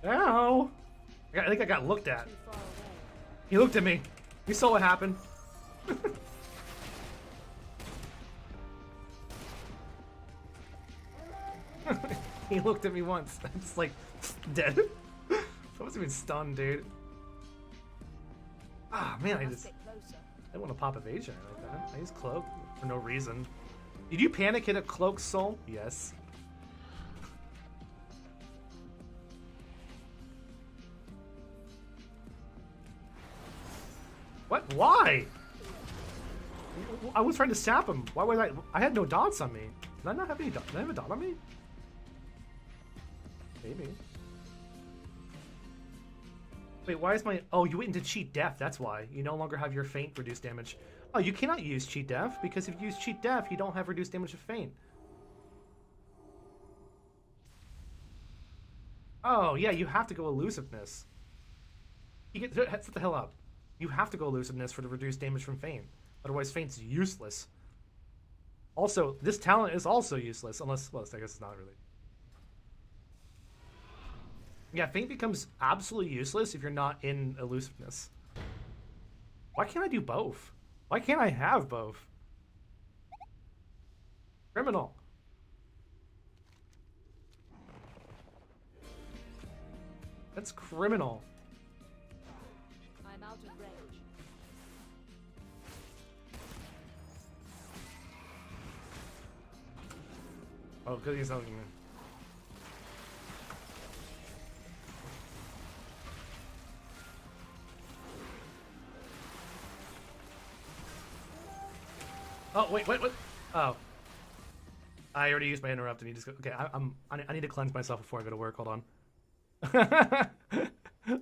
Ow! I think I got looked at. Too far away. He looked at me. You saw what happened. He looked at me once. I'm just like, dead. I wasn't even stunned, dude. Ah, man, I Must get closer. didn't want to pop evasion like that. I used cloak for no reason. Did you panic hit a cloak soul? Yes. What? Why? I was trying to sap him. Why was I? I had no dots on me. Did I not have any dots? Did I have a dot on me? Maybe. Wait, why is my... Oh, you went into cheat death, that's why. You no longer have your feint reduced damage. Oh, you cannot use cheat death, because if you use cheat death, you don't have reduced damage of feint. Oh, yeah, you have to go elusiveness. You get... Set the hell up. You have to go elusiveness for the reduced damage from feint. Otherwise, feint's useless. Also, this talent is also useless, unless... Well, I guess it's not really. Yeah, feint becomes absolutely useless if you're not in elusiveness. Why can't I do both? Why can't I have both? Criminal. That's criminal. I'm out of range. Oh, because he's not looking at me. Oh, wait, what? Oh. I already used my interrupt and you just go... Okay, I need to cleanse myself before I go to work. Hold on.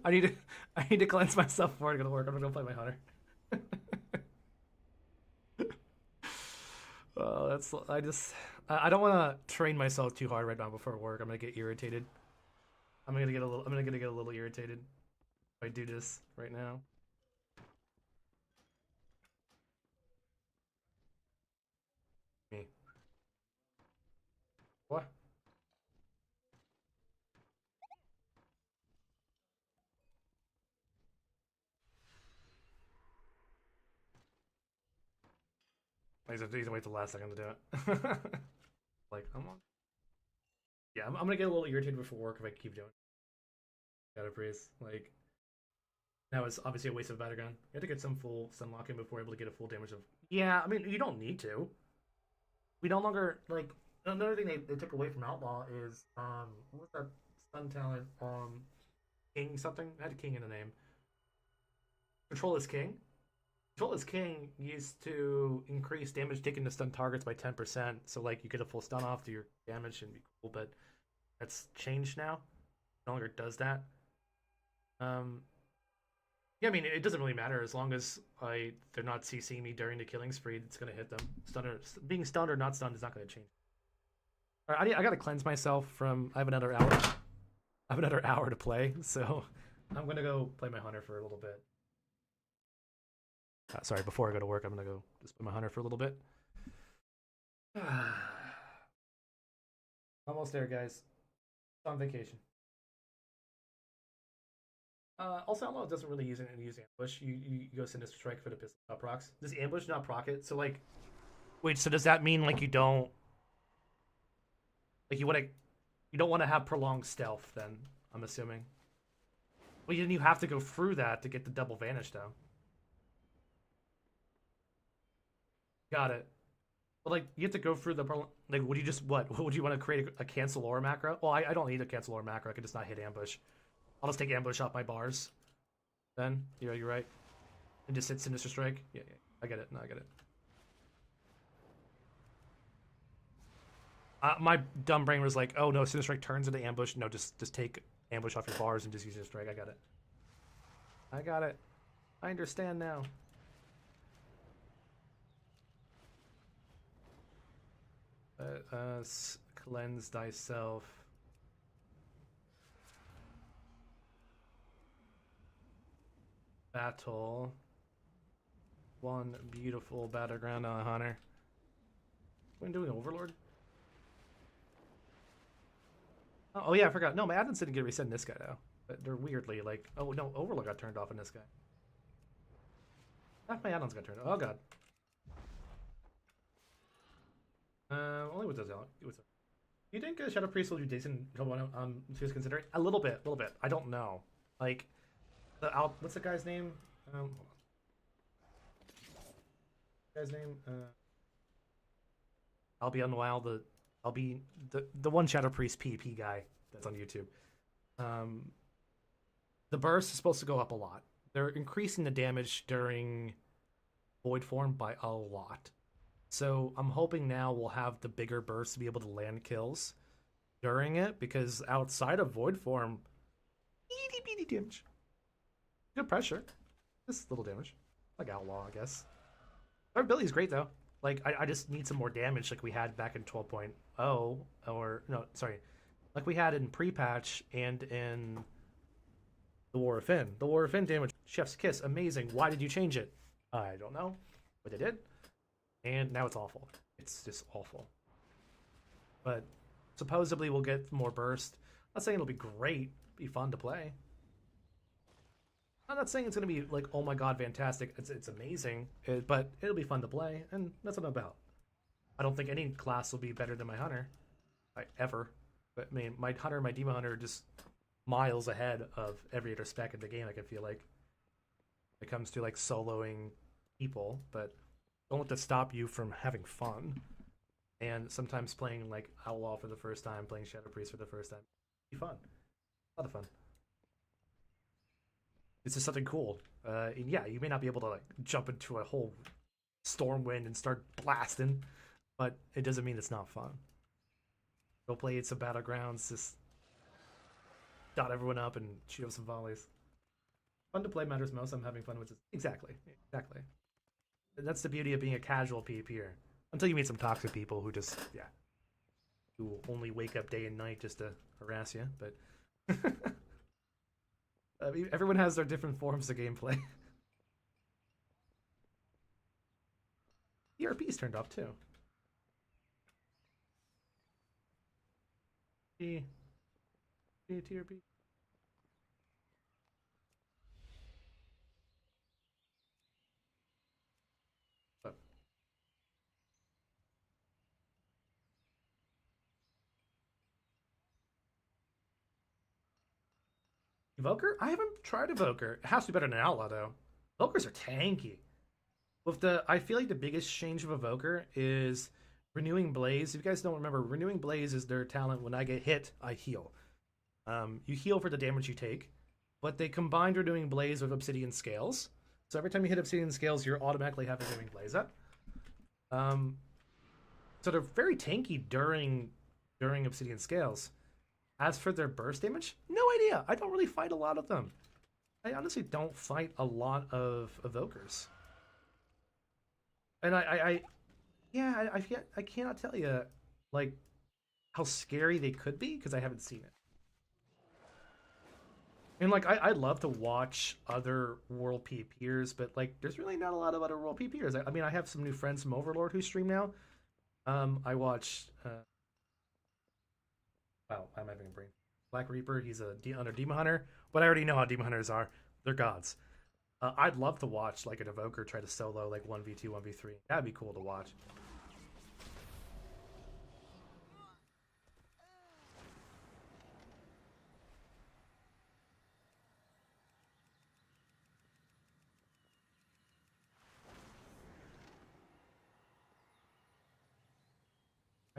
I need to cleanse myself before I go to work. I'm gonna go play my hunter. Oh, that's... I don't want to train myself too hard right now before work. I'm gonna get irritated. I'm gonna get a little irritated if I do this right now. Me. What? He's gonna wait till the last second to do it. Like, I'm on. Yeah, I'm gonna get a little irritated before work if I keep doing it. Gotta freeze. Like, now it's obviously a waste of battleground. You have to get some full stun lock-in before able to get a full damage of. Yeah, I mean, you don't need to. We no longer, like, another thing they took away from Outlaw is, what's that stun talent? King something? It had a king in the name. Control is King. Control is King used to increase damage taken to stun targets by 10%. So, like, you get a full stun off to your damage and be cool, but that's changed now. No longer does that. Yeah, I mean, it doesn't really matter as long as they're not CCing me during the killing spree. It's gonna hit them. Being stunned or not stunned is not gonna change. All right, I gotta cleanse myself from. I have another hour. I have another hour to play, so I'm gonna go play my hunter for a little bit. Sorry, before I go to work, I'm gonna go just play my hunter for a little bit. Almost there, guys. On vacation. Also, Outlaw doesn't really use ambush. You go Sinister Strike for the pistol top procs. Does ambush not proc it? So like, wait. So does that mean like you don't like you don't want to have prolonged stealth? Then I'm assuming. Well, then you have to go through that to get the double vanish though. Got it. But like, you have to go through the like. Would you just what? Would you want to create a cancel aura macro? Well, I don't need a cancel aura macro. I could just not hit ambush. I'll just take ambush off my bars. Then you're right. And just hit Sinister Strike. Yeah, I get it. No, I get it. My dumb brain was like, oh no, Sinister Strike turns into ambush. No, just take ambush off your bars and just use Sinister Strike. I got it. I got it. I understand now. Cleanse thyself. Battle. One beautiful battleground on Hunter. When doing Overlord? Oh yeah, I forgot. No, my add-ons didn't get reset in this guy though. But they're weirdly like, oh no, Overlord got turned off in this guy. Half my add-ons got turned on. Oh god. Only with those out. You think Shadow Priest will do decent? Serious considering a little bit. I don't know. Like, what's the guy's name? Hold on. Guy's name? I'll be the one Shadow Priest PvP guy that's on YouTube. The burst is supposed to go up a lot. They're increasing the damage during Void Form by a lot. So I'm hoping now we'll have the bigger burst to be able to land kills during it, because outside of Void Form, itty bitty damage. Good pressure. Just little damage. Like Outlaw, I guess. Our ability is great though. Like, I just need some more damage like we had back in 12.0, or, no, sorry. Like we had in pre-patch and in the War of Finn. The War of Finn damage, Chef's Kiss, amazing. Why did you change it? I don't know, but they did. And now it's awful. It's just awful. But supposedly we'll get more burst. I'm not saying it'll be great, be fun to play. I'm not saying it's going to be like, oh my god, fantastic. It's amazing, but it'll be fun to play, and that's what I'm about. I don't think any class will be better than my hunter, ever. But I mean, my hunter and my demon hunter are just miles ahead of every other spec in the game. I can feel like, when it comes to like soloing people, but don't let that stop you from having fun. And sometimes playing like Outlaw for the first time, playing Shadow Priest for the first time, be fun. A lot of fun. It's just something cool. And yeah, you may not be able to like jump into a whole Stormwind and start blasting, but it doesn't mean it's not fun. Go play some battlegrounds, just dot everyone up and shoot up some volleys. Fun to play matters most. I'm having fun with it. Exactly. And that's the beauty of being a casual PvPer. Until you meet some toxic people who just, yeah, who only wake up day and night just to harass you, but I mean, everyone has their different forms of gameplay. ERP's turned off too. TRP. Evoker? I haven't tried Evoker. It has to be better than Outlaw, though. Evokers are tanky. I feel like the biggest change of Evoker is Renewing Blaze. If you guys don't remember, Renewing Blaze is their talent. When I get hit, I heal. You heal for the damage you take, but they combined Renewing Blaze with Obsidian Scales. So every time you hit Obsidian Scales, you automatically have Renewing Blaze up. So they're very tanky during Obsidian Scales. As for their burst damage, no idea. I don't really fight a lot of them. I honestly don't fight a lot of Evokers. And I cannot tell you, like, how scary they could be, because I haven't seen it. And, like, I'd love to watch other World PvPers, but, like, there's really not a lot of other World PvPers. I mean, I have some new friends from Overlord who stream now. I watch... Wow, I'm having a brain. Black Reaper, he's under Demon Hunter, but I already know how Demon Hunters are. They're gods. I'd love to watch like an Evoker try to solo like 1v2, 1v3. That'd be cool to watch.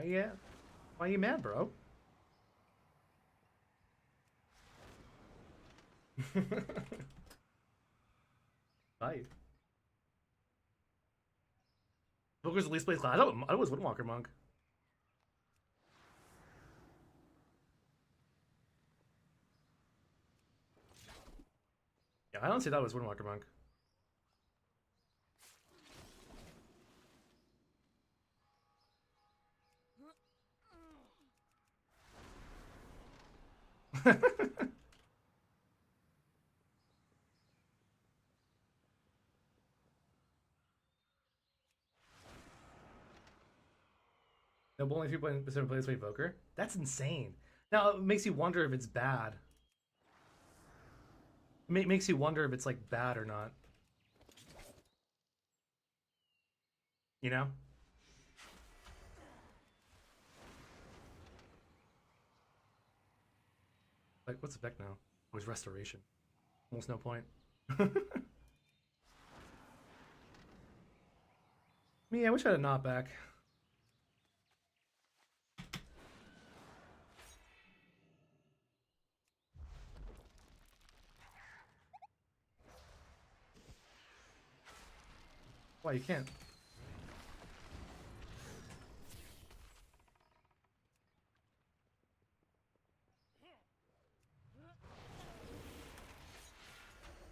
Yeah. Why are you mad, bro? Bye. Booker's the least played class. I was Windwalker Monk. Yeah, I honestly thought it was Windwalker Monk. No, but only 3% of players play Evoker? That's insane. Now, it makes you wonder if it's bad. It makes you wonder if it's, like, bad or not. You know? Like, what's the deck now? Oh, it's Restoration. Almost no point. Me, I wish I had a knot back. Why, you can't?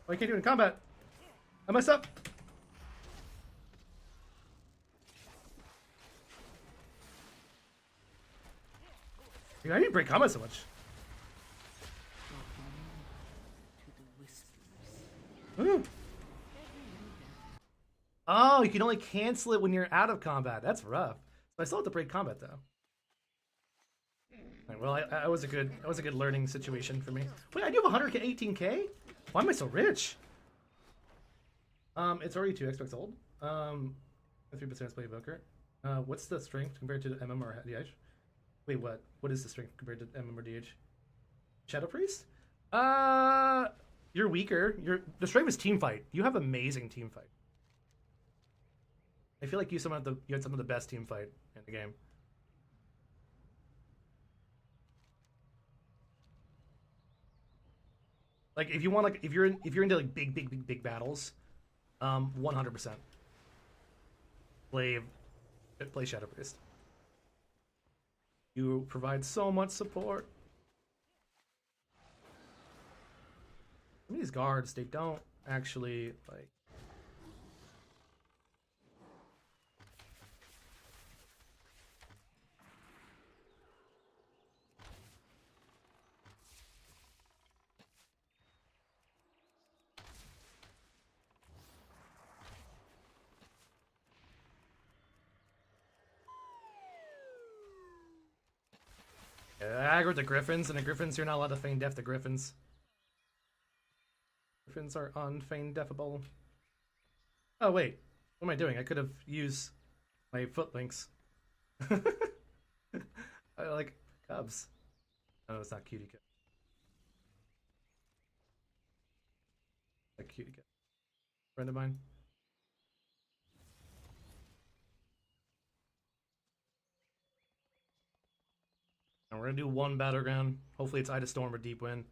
Why you can't do it in combat? I messed up! Dude, I didn't break combat so much. To the whispers. Ooh. Oh, you can only cancel it when you're out of combat. That's rough. I still have to break combat though. Right, well, I was a good learning situation for me. Wait, I do have 118k. Why am I so rich? It's already 2x old. 3% play evoker. What's the strength compared to the MM or DH? Wait, what? What is the strength compared to MM or DH? Shadow Priest? You're weaker. The strength is team fight. You have amazing team fight. I feel like you had some of the best team fight in the game. Like if you want, like if you're into like big battles, 100%. Play Shadow Priest. You provide so much support. Some of these guards, they don't actually like. I aggro the Griffins, and the Griffins, you're not allowed to feign death the Griffins. Griffins are unfeigned deafable. Oh, wait. What am I doing? I could have used my foot links. I like cubs. Oh, it's not cutie cat. A cutie cat. Friend of mine. And we're gonna do one battleground. Hopefully it's Ida Storm or Deep Wind.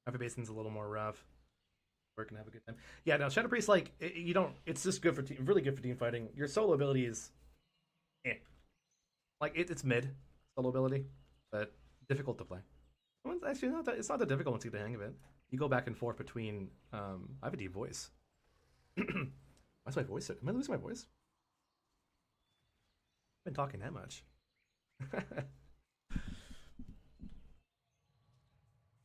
Alpha Basin's a little more rough. We're gonna have a good time. Yeah, no, Shadow Priest, like, you don't, it's just good for really good for team fighting. Your solo ability is like it's mid solo ability, but difficult to play. Well, it's actually not that, it's not that difficult once you get the hang of it. You go back and forth between I have a deep voice. Why's my voice? Am I losing my voice? I've been talking that much.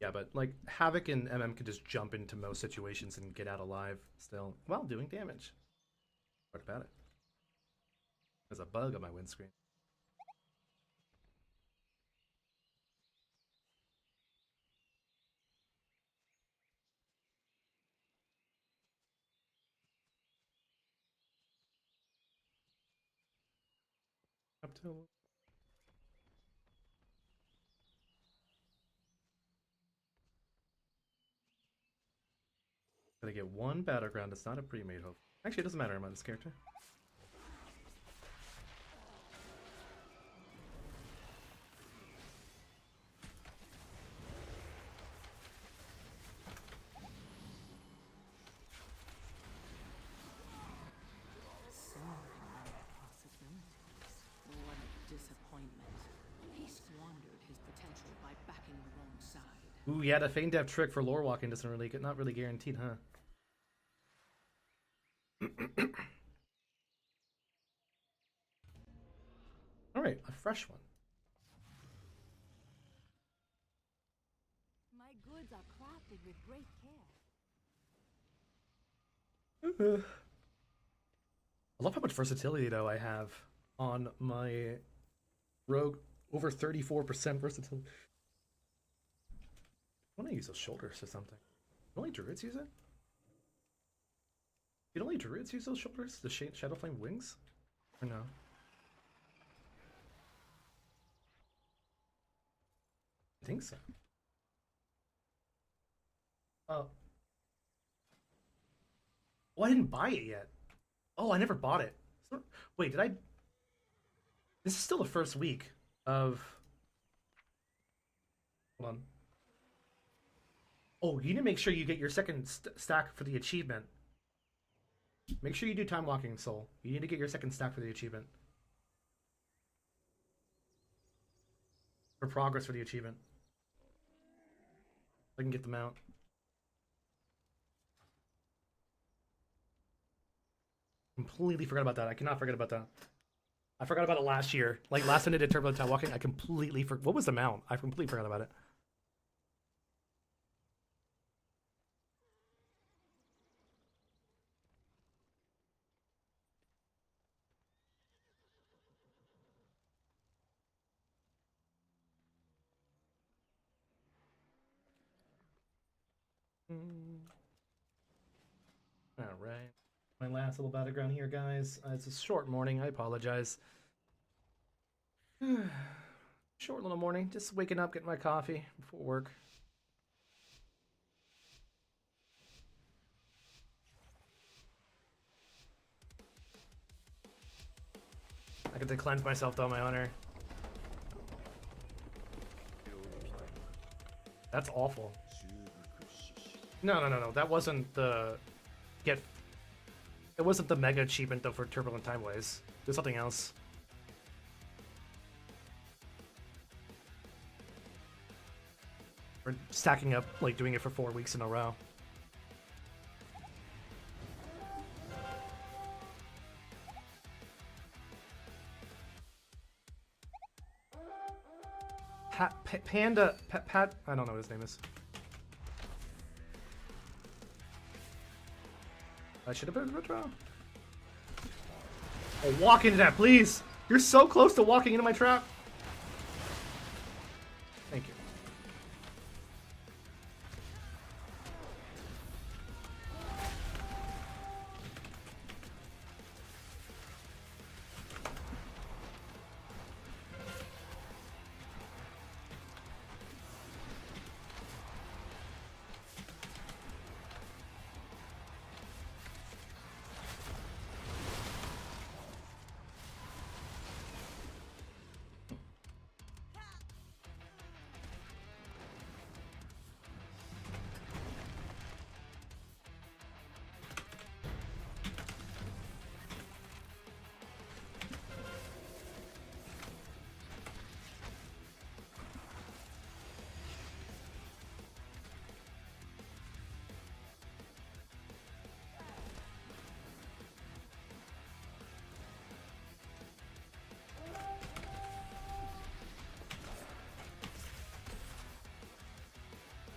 Yeah, but like Havoc and MM can just jump into most situations and get out alive still while doing damage. What about it? There's a bug on my windscreen. Up to gotta get one battleground. It's not a pre-made hope. Actually, it doesn't matter. I'm on this character. So many possibilities. What a disappointment. He squandered his potential by backing the wrong side. Ooh, yeah, the feign death trick for lore walking doesn't really get, not really guaranteed, huh? All right, a fresh one. My goods are crafted with great care. I love how much versatility though I have on my rogue. Over 34% versatility. I want to use those shoulders or something. Only druids use it? Did only druids use those shoulders? The Shadow Flame wings? Or no? I think so. Oh. Oh, I didn't buy it yet. Oh, I never bought it. Wait, did I? This is still the first week of. Hold on. Oh, you need to make sure you get your second stack for the achievement. Make sure you do time walking, Soul. You need to get your second stack for the achievement. For progress for the achievement. I can get them out. Completely forgot about that. I cannot forget about that. I forgot about it last year. Like last time I did Turbo Time Walking, I completely forgot. What was the mount? I completely forgot about it. All right. My last little battleground here, guys. It's a short morning. I apologize. Short little morning. Just waking up, getting my coffee before work. I get to cleanse myself, though, my honor. That's awful. No. That wasn't the get. It wasn't the mega achievement though for Turbulent Timeways. There's something else. We're stacking up, like doing it for 4 weeks in a row. Panda, Pat, I don't know what his name is. I should have been in the trap. Oh, walk into that, please! You're so close to walking into my trap! Thank you.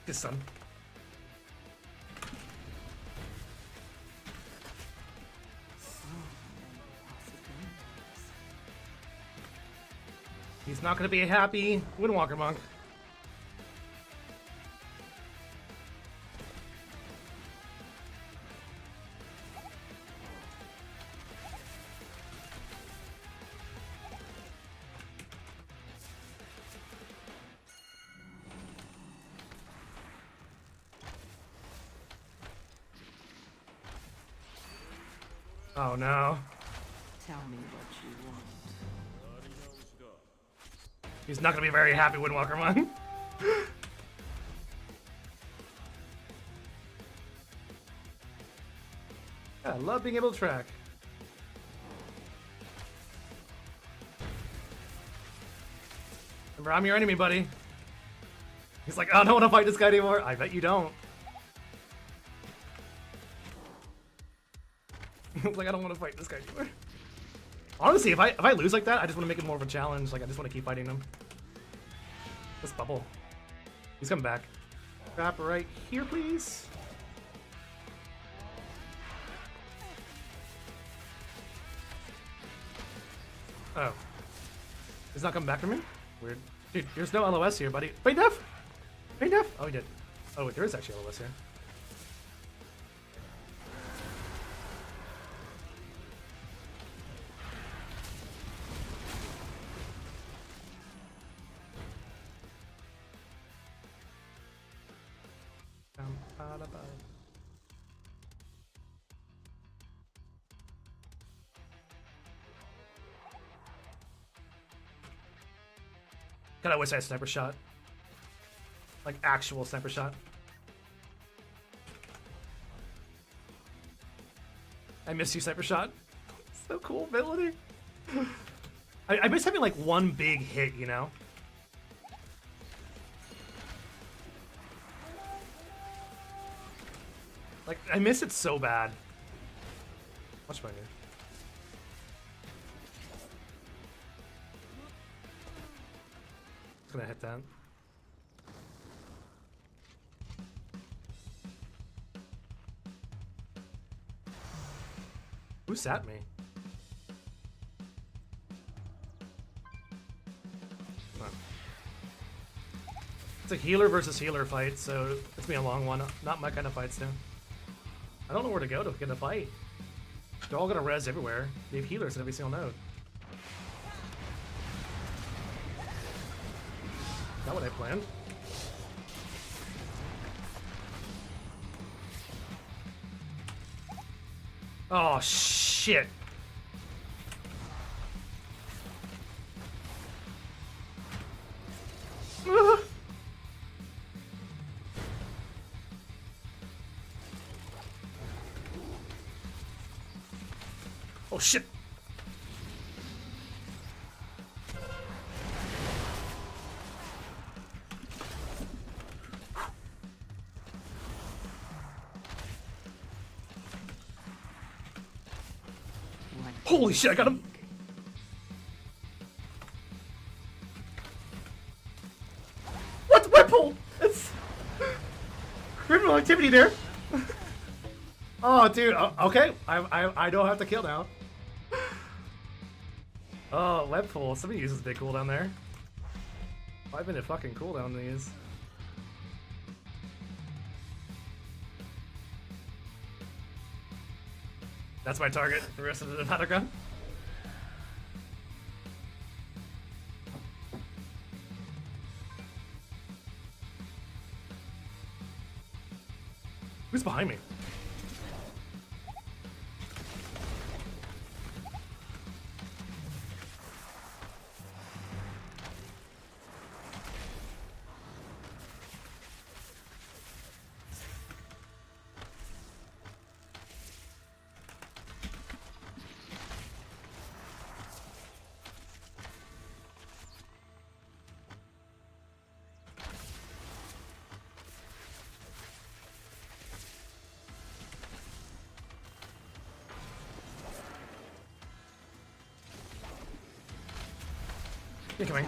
This son. He's not gonna be a happy Windwalker monk. Oh no. Tell me what you want. He's not gonna be very happy Windwalker monk. Yeah, I love being able to track. Remember, I'm your enemy, buddy. He's like, oh, I don't want to fight this guy anymore. I bet you don't. Like, I don't want to fight this guy anymore. Honestly, if I lose like that, I just want to make it more of a challenge. Like, I just want to keep fighting him. This bubble. He's coming back. Trap right here, please. Oh. He's not coming back for me? Weird. Dude, there's no LOS here, buddy. Wait, Def! Wait, Def! Oh, he did. Oh, wait, there is actually LOS here. God, I wish I had a sniper shot. Like actual sniper shot. I miss you, sniper shot. So cool ability. I miss having like one big hit, you know? Like, I miss it so bad. Watch my game. Just gonna hit that. Who's at me? Huh. It's a healer versus healer fight, so it's gonna be a long one. Not my kind of fights, now. I don't know where to go to get a fight. They're all gonna res everywhere. They have healers in every single node. Is that what I planned? Oh shit. Oh shit. Holy shit, I got him! What the whipple? It's criminal activity there. Oh, dude. Okay, I don't have to kill now. Oh, web pool. Somebody uses big cooldown there. 5-minute fucking cooldown these. That's my target for the rest of the battleground. Who's behind me? Incoming.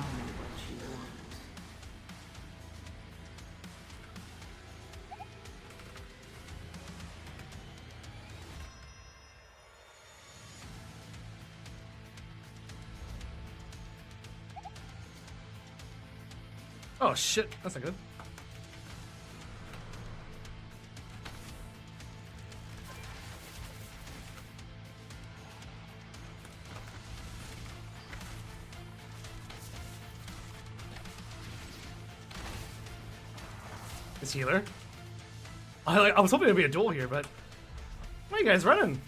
Oh shit, that's not good. This healer. I was hoping it'd be a duel here, but why are you guys running?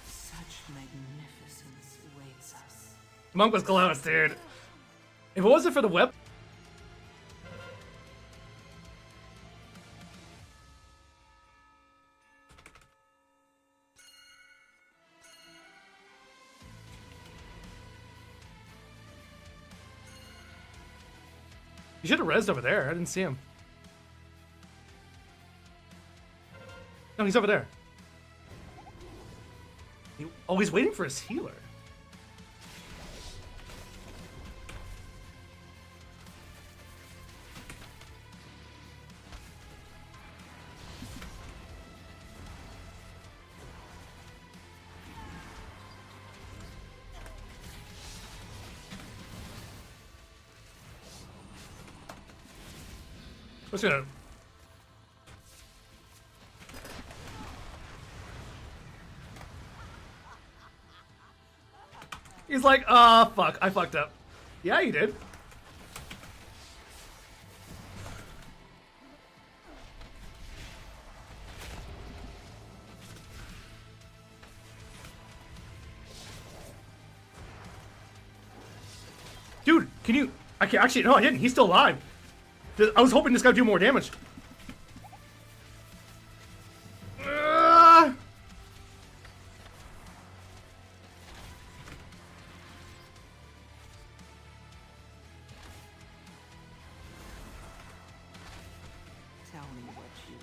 Such magnificence awaits us. Monk was close, dude. If it wasn't for the web. You should have rezzed over there. I didn't see him. No, he's over there. Oh, he's waiting for his healer. What's gonna? He's like, fuck, I fucked up. Yeah, you did. Dude, can you... I can't... Actually, no, I didn't. He's still alive. I was hoping this guy would do more damage. Tell me what you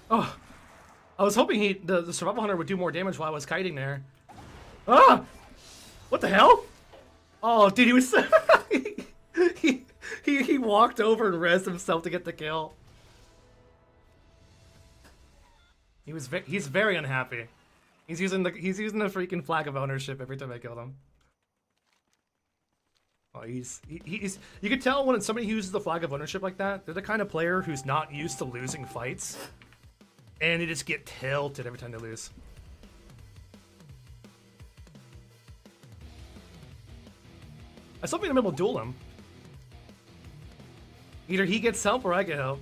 want. Oh, I was hoping the survival hunter would do more damage while I was kiting there. Ah, what the hell? Oh, dude, he was he walked over and rezzed himself to get the kill. He's very unhappy. He's using the freaking flag of ownership every time I killed him. Oh, he's you can tell when somebody uses the flag of ownership like that, they're the kind of player who's not used to losing fights. And they just get tilted every time they lose. I still think I'm able to duel him. Either he gets help or I get help.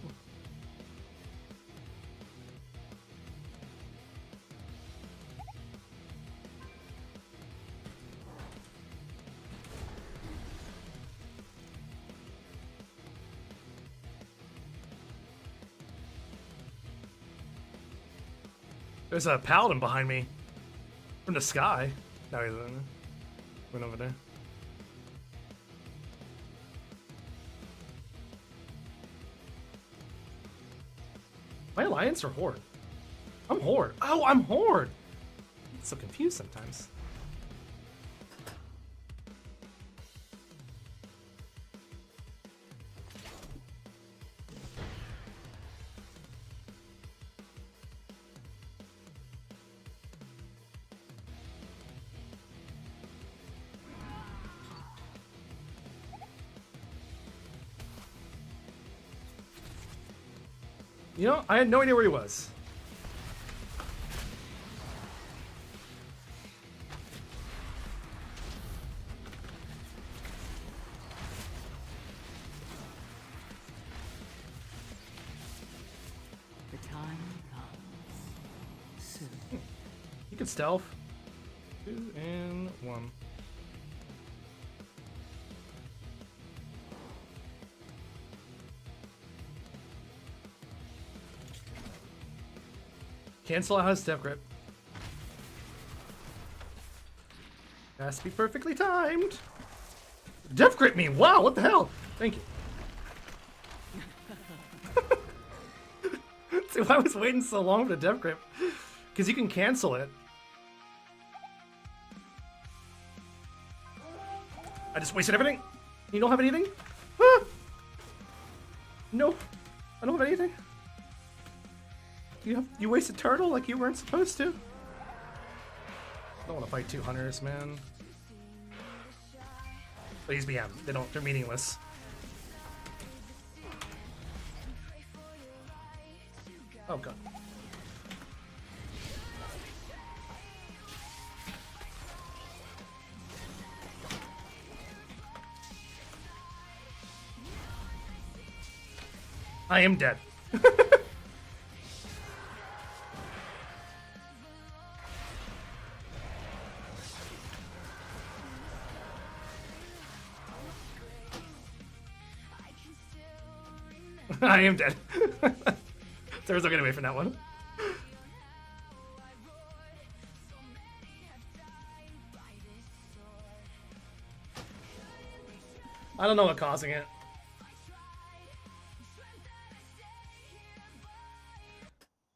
There's a paladin behind me. From the sky. No, he's went over there. Am I Alliance or Horde? I'm Horde. Oh, I'm Horde! I'm so confused sometimes. You know, I had no idea where he was. The time comes soon. You can stealth. 2 and 1. Cancel out his death grip. Has to be perfectly timed. Death grip me! Wow, what the hell? Thank you. See, why I was waiting so long for the death grip? Because you can cancel it. I just wasted everything. You don't have anything? Ah! No, I don't have anything. You wasted turtle like you weren't supposed to. I don't want to fight 2 hunters, man. Please BM. They're meaningless. Oh god. I am dead. I am dead. There was no getting away from that one. I don't know what causing it.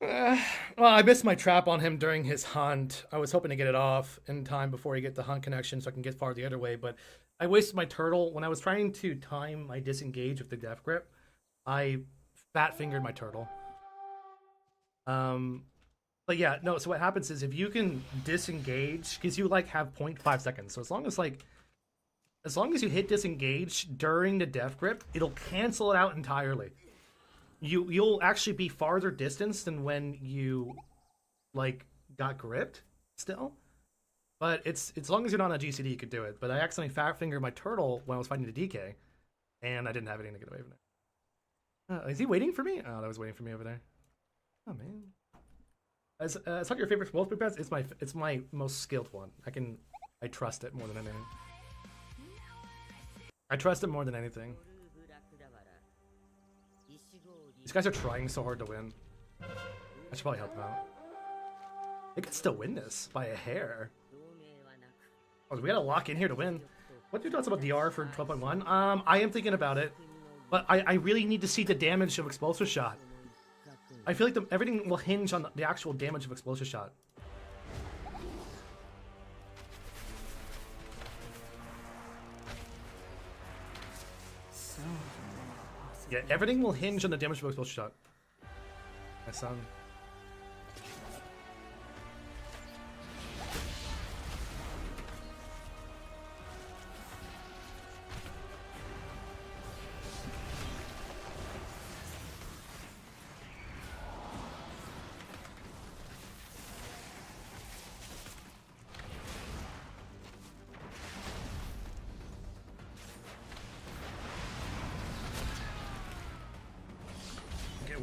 Well, I missed my trap on him during his hunt. I was hoping to get it off in time before he get the hunt connection so I can get far the other way, but I wasted my turtle. When I was trying to time my disengage with the death grip, I fat fingered my turtle. But yeah, no, so what happens is if you can disengage, because you like have 0.5 seconds, so as long as you hit disengage during the death grip, it'll cancel it out entirely. You'll actually be farther distance than when you like got gripped still. But it's as long as you're not on a GCD, you could do it. But I accidentally fat fingered my turtle when I was fighting the DK, and I didn't have anything to get away from it. Is he waiting for me? Oh, that was waiting for me over there. Oh man. It's not your favorite both pets. It's my most skilled one. I trust it more than anything. I trust it more than anything. These guys are trying so hard to win. I should probably help them out. They could still win this by a hair. Oh, we gotta lock in here to win. What are your thoughts about DR for 12.1? I am thinking about it, but I really need to see the damage of Explosive Shot. I feel like everything will hinge on the actual damage of Explosive Shot. Yeah, everything will hinge on the damage of Explosive Shot. My son.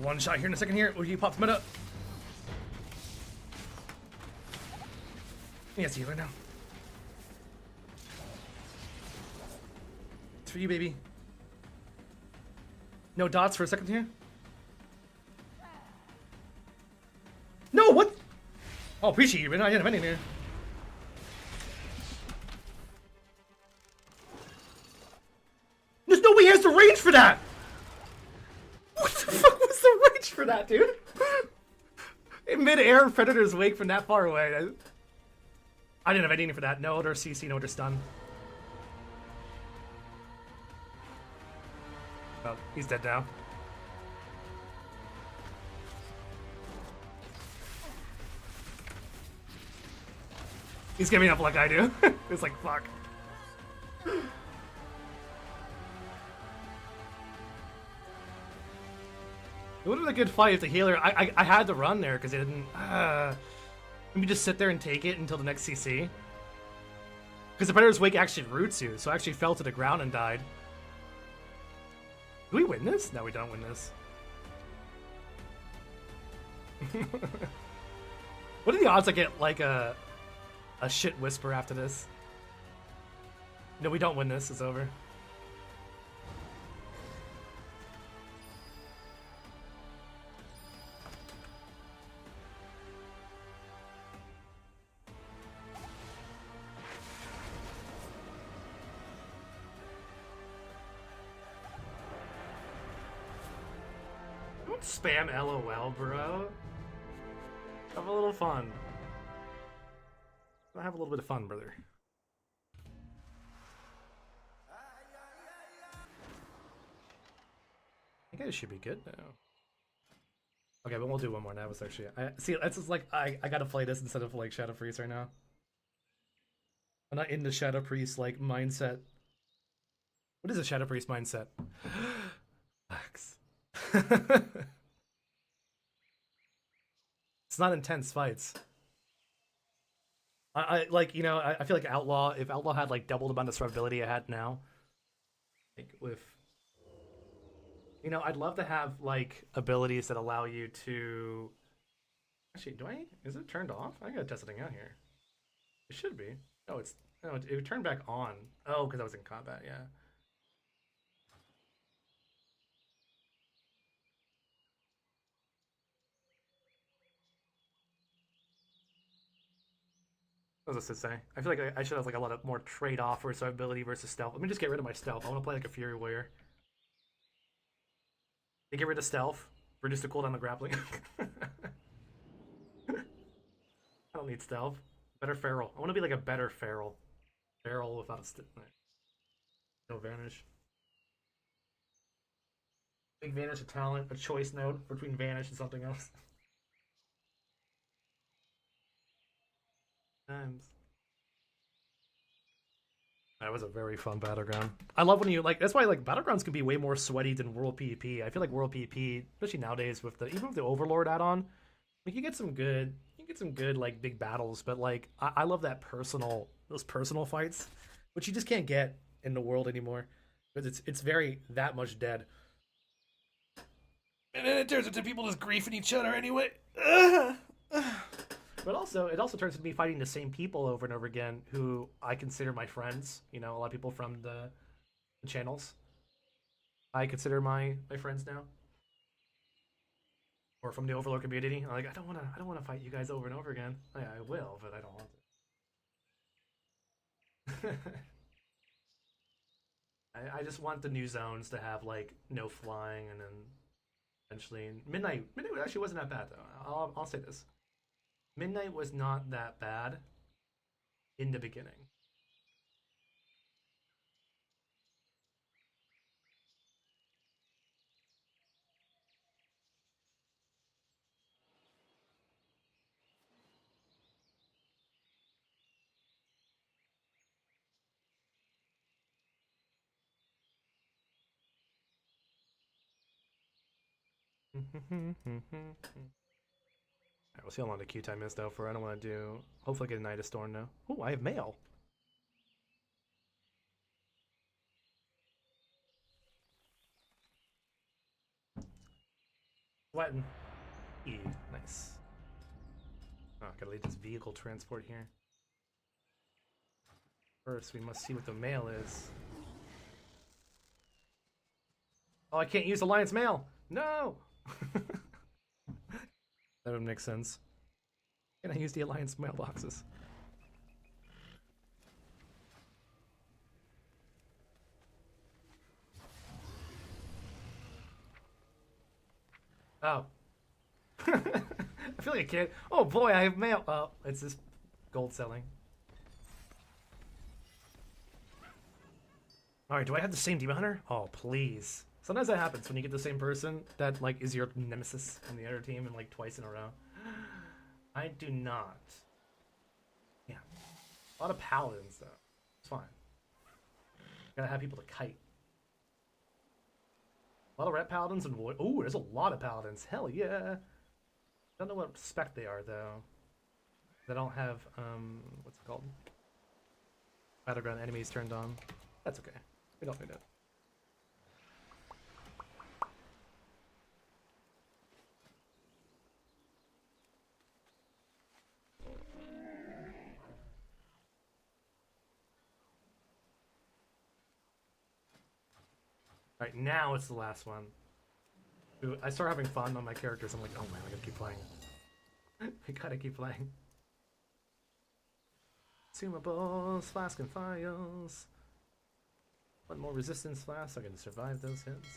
One shot here in a second here. Will you pop the meta? Yes, you right now. It's for you, baby. No dots for a second here. No, what? Oh, appreciate you, but I didn't have anything here. There's no way he has the range for that! What the fuck was the range for that, dude? In mid-air, Predator's wake from that far away. I didn't have anything for that. No other CC, no other stun. Oh, he's dead now. He's giving up like I do. It's like, fuck. It would have been a good fight if the healer... I had to run there because it didn't... Maybe just sit there and take it until the next CC. Because the Predator's Wake actually roots you, so I actually fell to the ground and died. Do we win this? No, we don't win this. What are the odds I get, like, a shit whisper after this? No, we don't win this. It's over. Don't spam LOL, bro. Have a little fun. Have a little bit of fun, brother. I think I should be good now. Okay, but we'll do one more now. It's actually, see, that's just like I gotta play this instead of like Shadow Priest right now. I'm not in the Shadow Priest like mindset. What is a Shadow Priest mindset? Relax. It's not intense fights. I like, you know, I feel like Outlaw, if Outlaw had like double the amount of survivability I had now, like with, you know, I'd love to have like abilities that allow you to, actually, is it turned off? I gotta test something out here. It should be. No, it turned back on. Oh, because I was in combat, yeah. What was I supposed to say? I feel like I should have like a lot of more trade-off for survivability versus stealth. Let me just get rid of my stealth. I want to play like a Fury Warrior. They get rid of stealth, reduce the cooldown of grappling. I don't need stealth. Better Feral. I want to be like a better Feral. Feral without no Vanish. Big Vanish, a talent, a choice node between Vanish and something else. Times. That was a very fun battleground. I love when you like. That's why like battlegrounds can be way more sweaty than World PvP. I feel like World PvP, especially nowadays with even with the Overlord add-on, like you get some good like big battles. But like I love that those personal fights, which you just can't get in the world anymore because it's very that much dead. And then it turns into people just griefing each other anyway. But also, it also turns into me fighting the same people over and over again who I consider my friends. You know, a lot of people from the channels I consider my friends now. Or from the Overlord community. I'm like, I don't wanna fight you guys over and over again. I will, but I don't want to. I just want the new zones to have like no flying, and then eventually midnight actually wasn't that bad though. I'll say this. Midnight was not that bad in the beginning. Alright, we'll see how long the queue time is though. For I don't want to do. Hopefully, get a Night of Storm now. Oh, I have mail. Sweating. Yeah, nice. Oh, gotta leave this vehicle transport here. First, we must see what the mail is. Oh, I can't use Alliance mail. No. That would make sense. Can I use the Alliance mailboxes? Oh. I feel like a kid. Oh boy, I have mail. Oh, it's this gold selling. Alright, do I have the same Demon Hunter? Oh, please. Sometimes that happens when you get the same person that like is your nemesis on the other team and like twice in a row. I do not. Yeah. A lot of paladins though. It's fine. Gotta have people to kite. A lot of ret paladins and void. Oh, there's a lot of paladins. Hell yeah. Don't know what spec they are though. They don't have what's it called? Battleground enemies turned on. That's okay. We don't need it. Alright, now it's the last one. Dude, I start having fun on my characters. I'm like, oh man, I gotta keep playing. I gotta keep playing. Consumables, flask and files. One more resistance flask so I can survive those hits.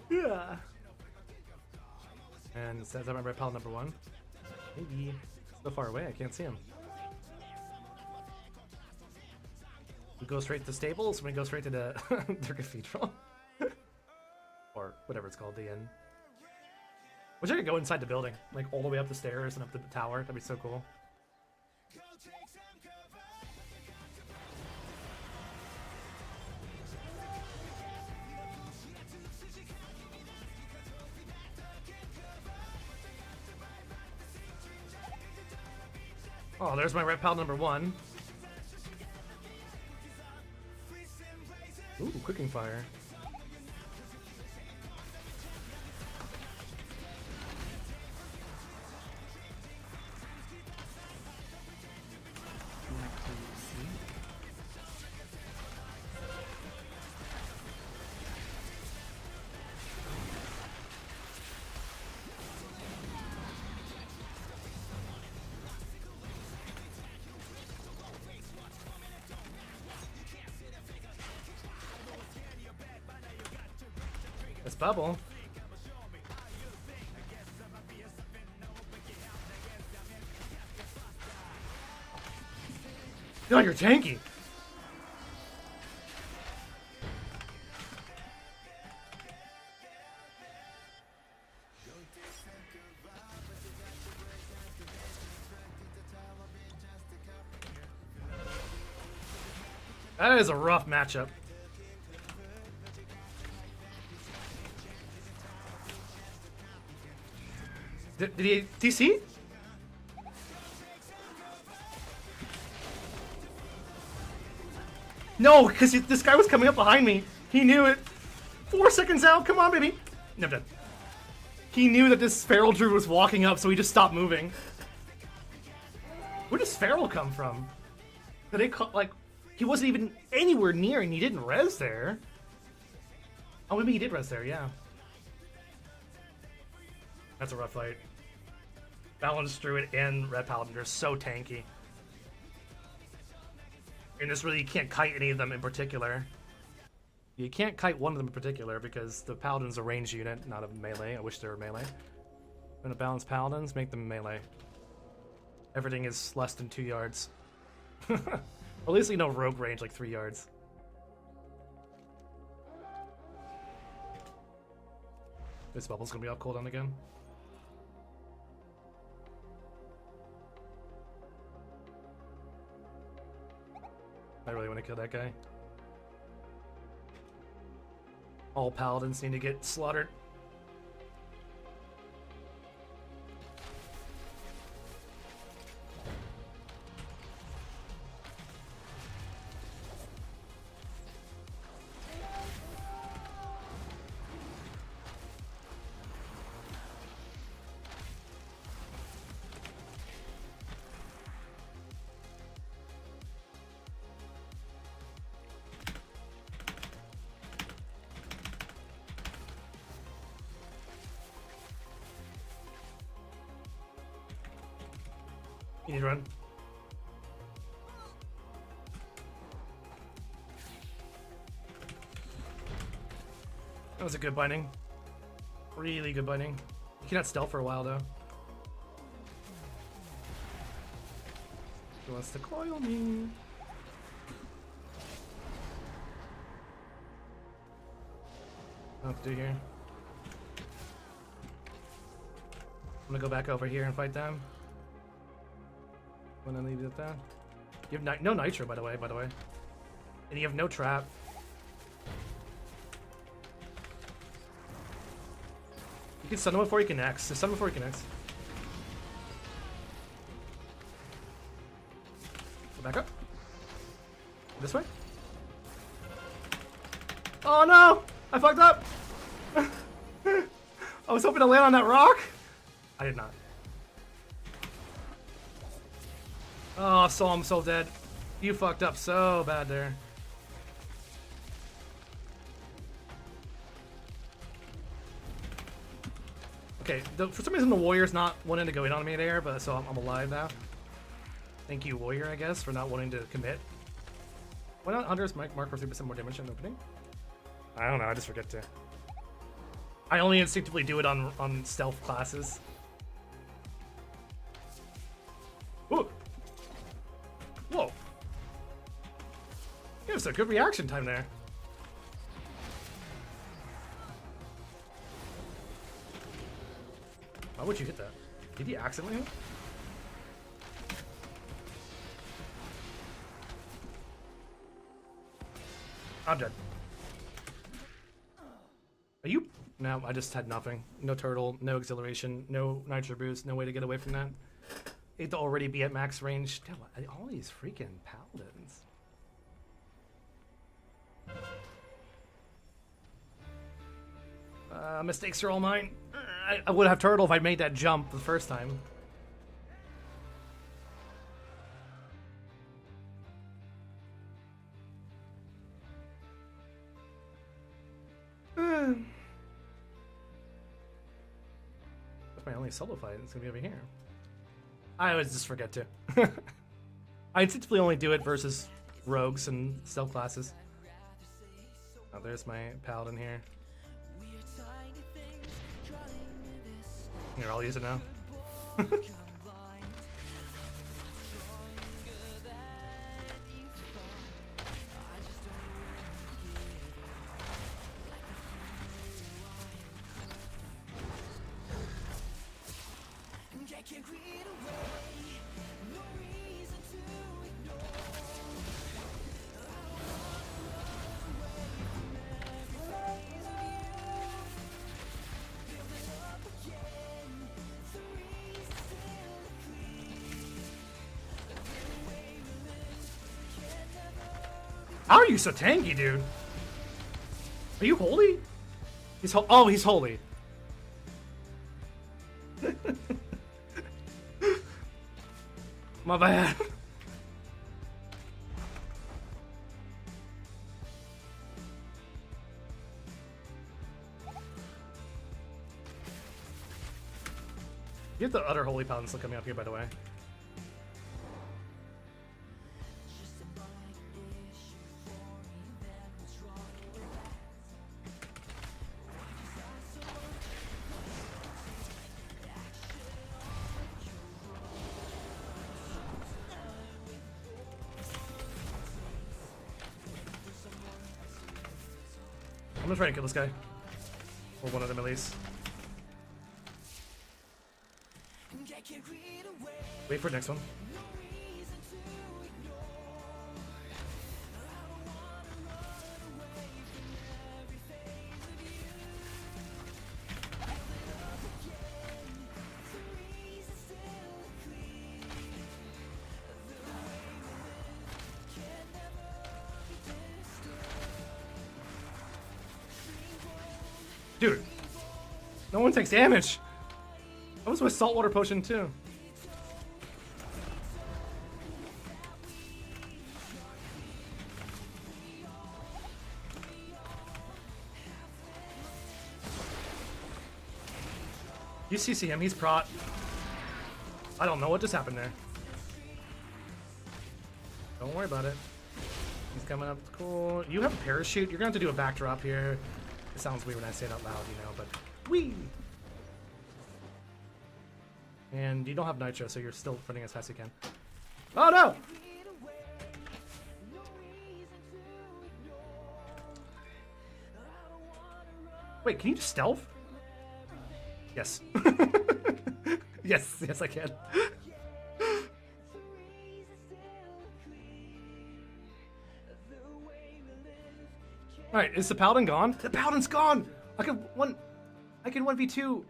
Yeah. And it says I'm red pal number 1. Maybe. So far away, I can't see him. We go straight to stables, we go straight to the their cathedral. Or whatever it's called, the inn. Wish I could go inside the building, like all the way up the stairs and up the tower. That'd be so cool. Oh, there's my red pal number 1. Ooh, quicking fire. This bubble. No, you're tanky. That is a rough matchup. Did he DC? No, because this guy was coming up behind me. He knew it. 4 seconds out. Come on, baby. No, I'm dead. He knew that this feral druid was walking up, so he just stopped moving. Where does feral come from? Did they like? He wasn't even anywhere near, and he didn't res there. Oh, maybe he did res there. Yeah. That's a rough fight. Balanced Druid and Red Paladin are so tanky. And this really, you can't kite any of them in particular. You can't kite one of them in particular because the Paladin's a ranged unit, not a melee. I wish they were melee. I'm gonna balance Paladins, make them melee. Everything is less than 2 yards. Or at least you know rogue range like 3 yards. This bubble's gonna be off cooldown again. I really want to kill that guy. All paladins need to get slaughtered. You need to run. That was a good binding. Really good binding. You cannot stealth for a while though. He wants to coil me. What to do here? I'm gonna go back over here and fight them. When I leave it at that. You have no nitro, by the way. And you have no trap. You can stun him before he connects. Just stun him before he connects. Go back up. This way. Oh no! I fucked up! I was hoping to land on that rock. I did not. Oh, so I'm so dead. You fucked up so bad there. Okay, for some reason the warrior's not wanting to go in on me there, but so I'm alive now. Thank you, warrior, I guess, for not wanting to commit. Why not Hunter's mark for 3% more damage in opening? I don't know, I just forget to. I only instinctively do it on stealth classes. Ooh! Whoa. It was a good reaction time there. Why would you hit that? Did he accidentally hit? I'm dead. Are you? No, I just had nothing. No turtle, no exhilaration, no nitro boost, no way to get away from that. It'd already be at max range. Damn, all these freaking paladins. Mistakes are all mine. I would have turtle if I made that jump the first time. That's my only solo fight. It's gonna be over here. I always just forget to. I instinctively only do it versus rogues and stealth classes. Oh, there's my paladin here. Here, I'll use it now. How are you so tanky, dude? Are you holy? Oh, he's holy. My bad. You have the utter holy paladin still coming up here, by the way. I'm gonna try and kill this guy. Or one of them at least. Wait for the next one. Dude, no one takes damage. That was my saltwater potion too. You CC him, he's prot. I don't know what just happened there. Don't worry about it. He's coming up, cool. You have a parachute, you're gonna have to do a backdrop here. It sounds weird when I say it out loud, you know, but whee! And you don't have nitro, so you're still running as fast as you can. Oh no! Wait, can you just stealth? Yes. Yes, I can. Alright, is the paladin gone? The paladin's gone! I can 1v2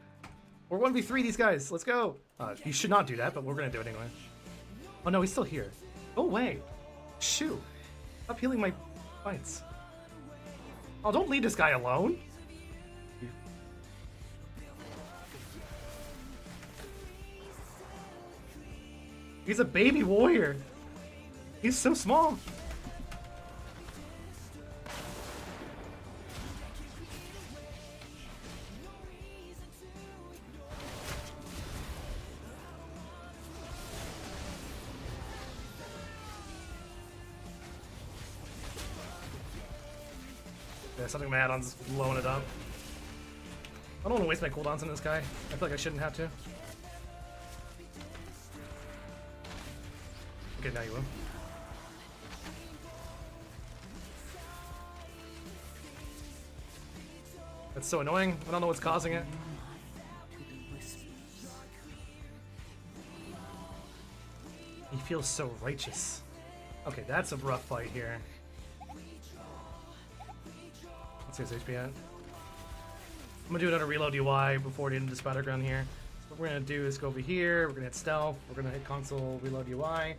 or 1v3 these guys. Let's go. You should not do that, but we're gonna do it anyway. Oh no, he's still here. Go away. Shoot. Stop healing my fights. Oh, don't leave this guy alone. He's a baby warrior. He's so small. Yeah, something my add-on's blowing it up. I don't want to waste my cooldowns on this guy. I feel like I shouldn't have to. Okay, now you will. That's so annoying. I don't know what's causing it. He feels so righteous. Okay, that's a rough fight here. Let's see his HP at. I'm gonna do another reload UI before the end of this battleground here. So what we're gonna do is go over here, we're gonna hit stealth, we're gonna hit console, reload UI,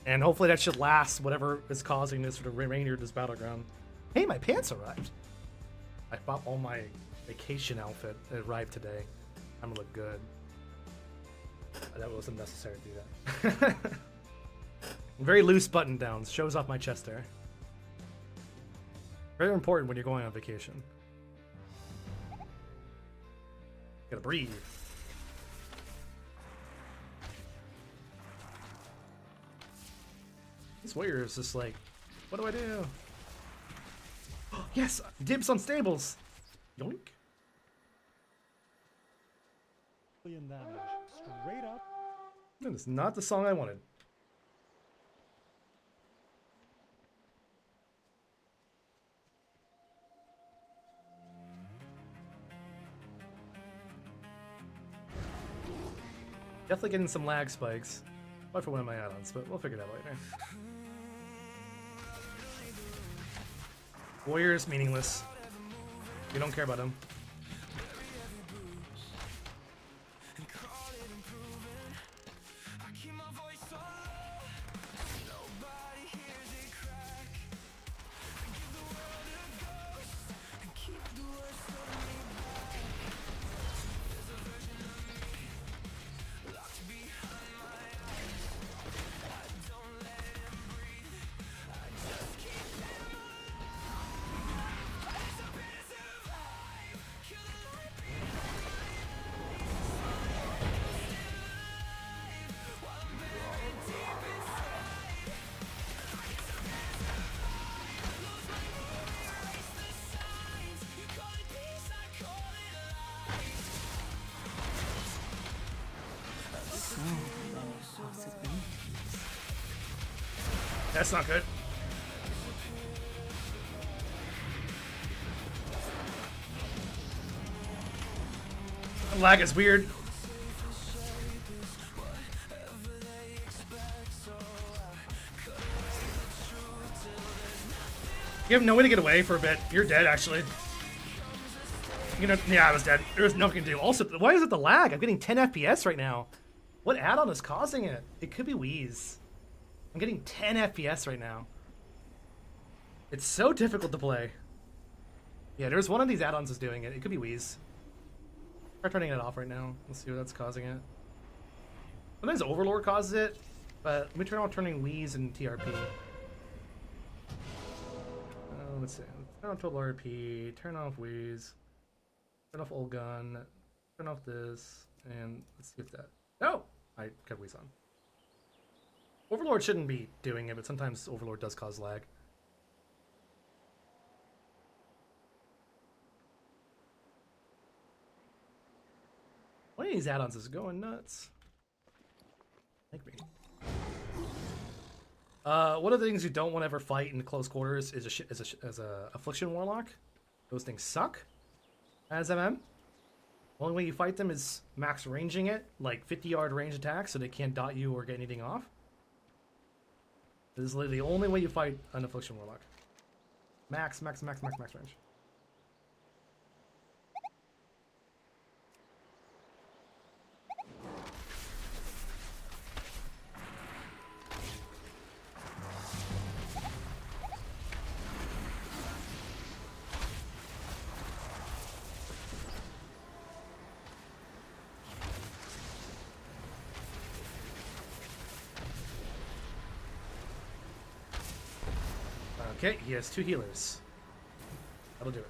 and hopefully that should last whatever is causing this for the remainder of this battleground. Hey, my pants arrived! I bought all my vacation outfit. It arrived today. I'm gonna look good. That wasn't necessary to do that. Very loose button downs. Shows off my chest there. Very important when you're going on vacation. Gotta breathe. This warrior is just like, what do I do? Yes! Dibs on stables! Yoink. Million damage. Straight up. That is not the song I wanted. definitely getting some lag spikes. Probably for one of my add-ons, but we'll figure it out later. Warrior's meaningless. We don't care about him. That's not good. The lag is weird. You have no way to get away for a bit. You're dead, actually. You know, yeah, I was dead. There was nothing to do. Also, why is it the lag? I'm getting 10 FPS right now. What add-on is causing it? It could be Wheeze. I'm getting 10 FPS right now. It's so difficult to play. Yeah, there's one of these add-ons is doing it. It could be Wheeze. Try turning it off right now. Let's see what that's causing it. Sometimes Overlord causes it, but let me turn on turning Wheeze and TRP. Let's see. Turn on total RP, turn off Wheeze, turn off old gun, turn off this, and let's see if that. No! I kept Wheeze on. Overlord shouldn't be doing it, but sometimes Overlord does cause lag. One of these add-ons is going nuts. Make me. One of the things you don't want to ever fight in close quarters is a Affliction Warlock. Those things suck as MM. Only way you fight them is max ranging it, like 50-yard range attack, so they can't dot you or get anything off. This is literally the only way you fight an Affliction Warlock. Max range. Okay, he has 2 healers. That'll do it.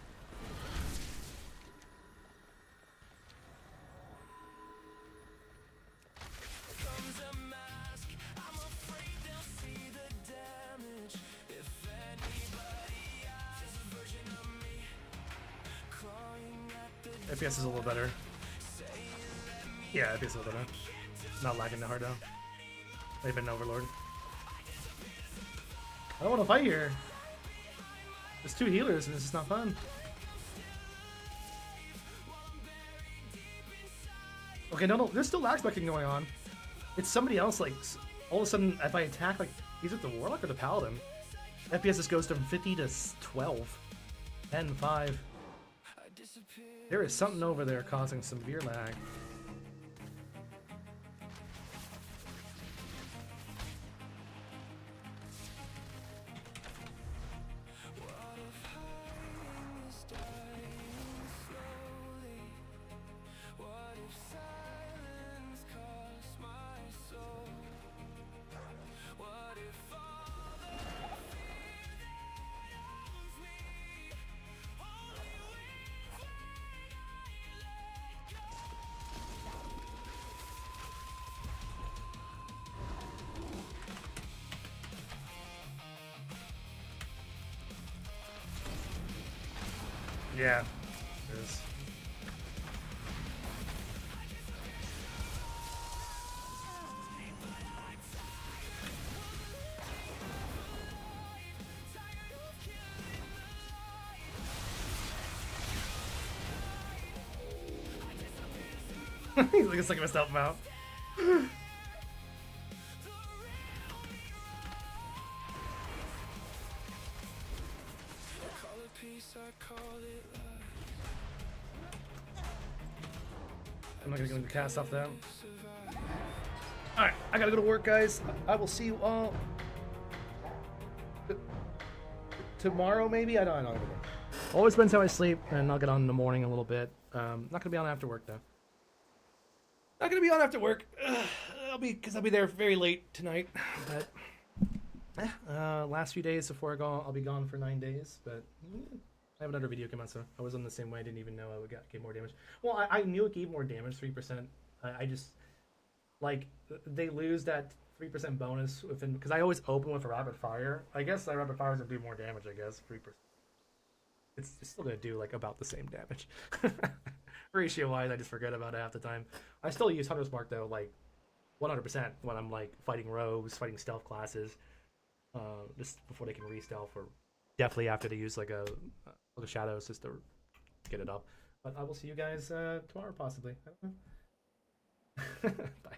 FPS is a little better. Yeah, FPS is a little better. Not lagging that hard though. They've been Overlord. I don't want to fight here. There's 2 healers and this is not fun. Okay, no, there's still lag specking going on. It's somebody else, like, all of a sudden, if I attack, like, either the Warlock or the Paladin, FPS just goes from 50 to 12. 10, 5. There is something over there causing severe lag. Yeah, it is. He's like, it's like I must help him out. I'm not gonna go into cast off that. Alright, I gotta go to work, guys. I will see you all tomorrow, maybe? I don't know. Always depends how I sleep, and I'll get on in the morning a little bit. Not gonna be on after work, though. Not gonna be on after work. I'll be there very late tonight. But last few days before I go, I'll be gone for 9 days. But I have another video come out, so I was on the same way. I didn't even know I would get more damage. Well, I knew it gave more damage, 3%. I just like they lose that 3% bonus within because I always open with a rapid fire. I guess that rapid fire is gonna do more damage. I guess 3%. It's still gonna do like about the same damage. Ratio wise, I just forget about it half the time. I still use Hunter's Mark though, like 100% when I'm like fighting rogues, fighting stealth classes, just before they can re-stealth, or definitely after they use like a shadows just to get it up. But I will see you guys tomorrow possibly. I don't know. Bye.